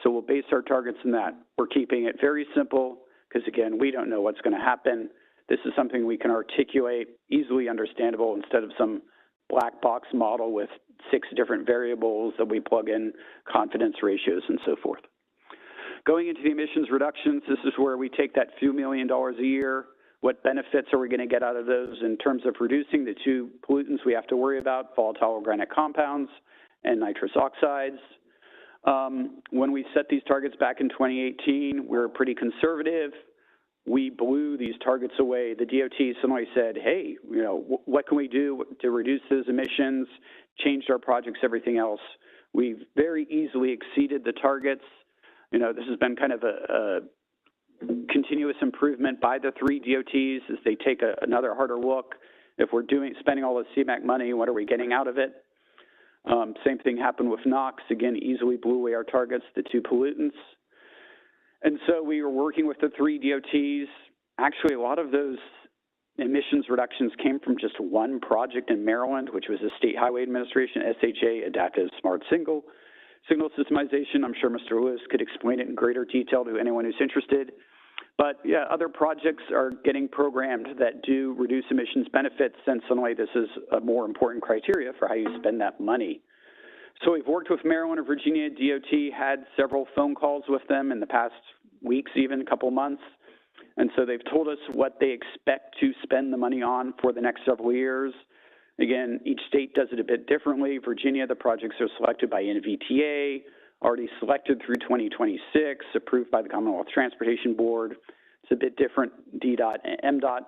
So we'll base our targets on that. We're keeping it very simple because, again, we don't know what's going to happen. This is something we can articulate, easily understandable, instead of some black box model with 6 different variables that we plug in confidence ratios and so forth. Going into the emissions reductions, this is where we take that few $1 million a year. What benefits are we going to get out of those in terms of reducing the 2 pollutants we have to worry about, volatile organic compounds and nitrous oxides? When we set these targets back in 2018, we were pretty conservative. We blew these targets away. The DOT suddenly said, hey, what can we do to reduce those emissions, changed our projects, everything else. We've very easily exceeded the targets. This has been kind of a continuous improvement by the 3 DOTs as they take another harder look. If we're spending all this Cmac money, what are we getting out of it? Same thing happened with NOx. Again, easily blew away our targets, the 2 pollutants. And so we were working with the 3 DOTs. Actually, a lot of those emissions reductions came from just one project in Maryland, which was the State Highway Administration, SHA, Adaptive Smart Signal Systemization. I'm sure Mr. Lewis could explain it in greater detail to anyone who's interested. But yeah, other projects are getting programmed that do reduce emissions benefits, and suddenly this is a more important criteria for how you spend that money. So we've worked with Maryland and Virginia. DOT had several phone calls with them in the past weeks, even a couple months. And so they've told us what they expect to spend the money on for the next several years. Again, each state does it a bit differently. Virginia, the projects are selected by NVTA, already selected through 2026, approved by the Commonwealth Transportation Board. It's a bit different, DDOT and MDOT,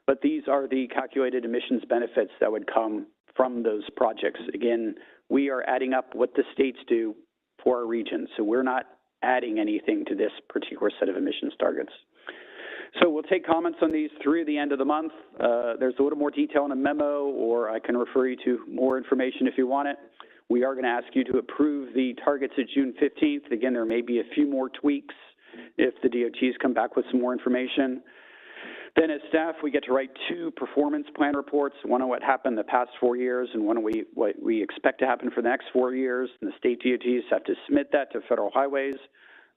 but these are the calculated emissions benefits that would come from those projects. Again, we are adding up what the states do for our region, so we're not adding anything to this particular set of emissions targets. So we'll take comments on these through the end of the month. There's a little more detail in a memo, or I can refer you to more information if you want it. We are going to ask you to approve the targets at June 15th. Again, there may be a few more tweaks if the DOTs come back with some more information. Then as staff, we get to write 2 performance plan reports, one on what happened the past 4 years and one on what we expect to happen for the next 4 years. And the state DOTs have to submit that to Federal Highways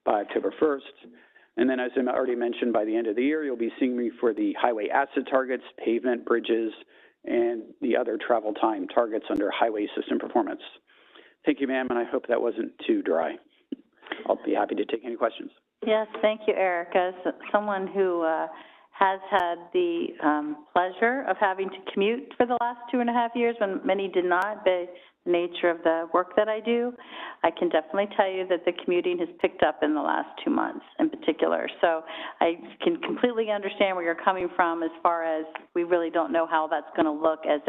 by October 1st. And then, as I already mentioned, by the end of the year, you'll be seeing me for the highway asset targets, pavement, bridges, and the other travel time targets under highway system performance. Thank you, ma'am, and I hope that wasn't too dry. I'll be happy to take any questions. Yes, thank you, Eric. As someone who has had the pleasure of having to commute for the last 2.5 years when many did not, the nature of the work that I do, I can definitely tell you that the commuting has picked up in the last 2 months in particular. So I can completely understand where you're coming from as far as we really don't know how that's going to look as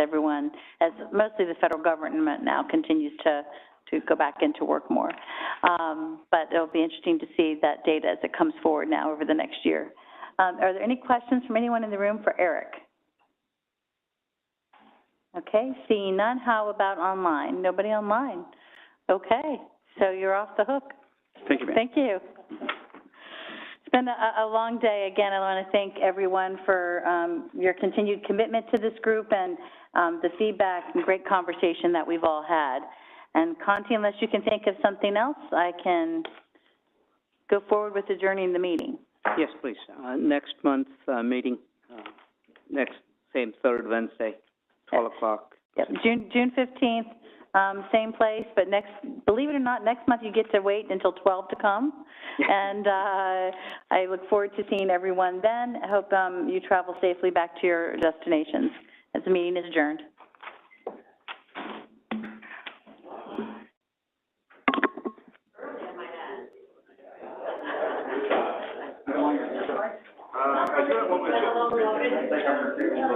mostly the federal government now continues to go back into work more. But it'll be interesting to see that data as it comes forward now over the next year. Are there any questions from anyone in the room for Eric? Okay, seeing none, how about online? Nobody online? Okay, so you're off the hook. Thank you, ma'am. Thank you. It's been a long day. Again, I want to thank everyone for your continued commitment to this group and the feedback and great conversation that we've all had. And Conti, unless you can think of something else, I can go forward with adjourning the meeting. Yes, please. Next month's meeting, same 3rd Wednesday, 12 o'clock. Yep, June 15th, same place, but believe it or not, next month you get to wait until 12 to come. And I look forward to seeing everyone then. I hope you travel safely back to your destinations as the meeting is adjourned. I do have one Okay.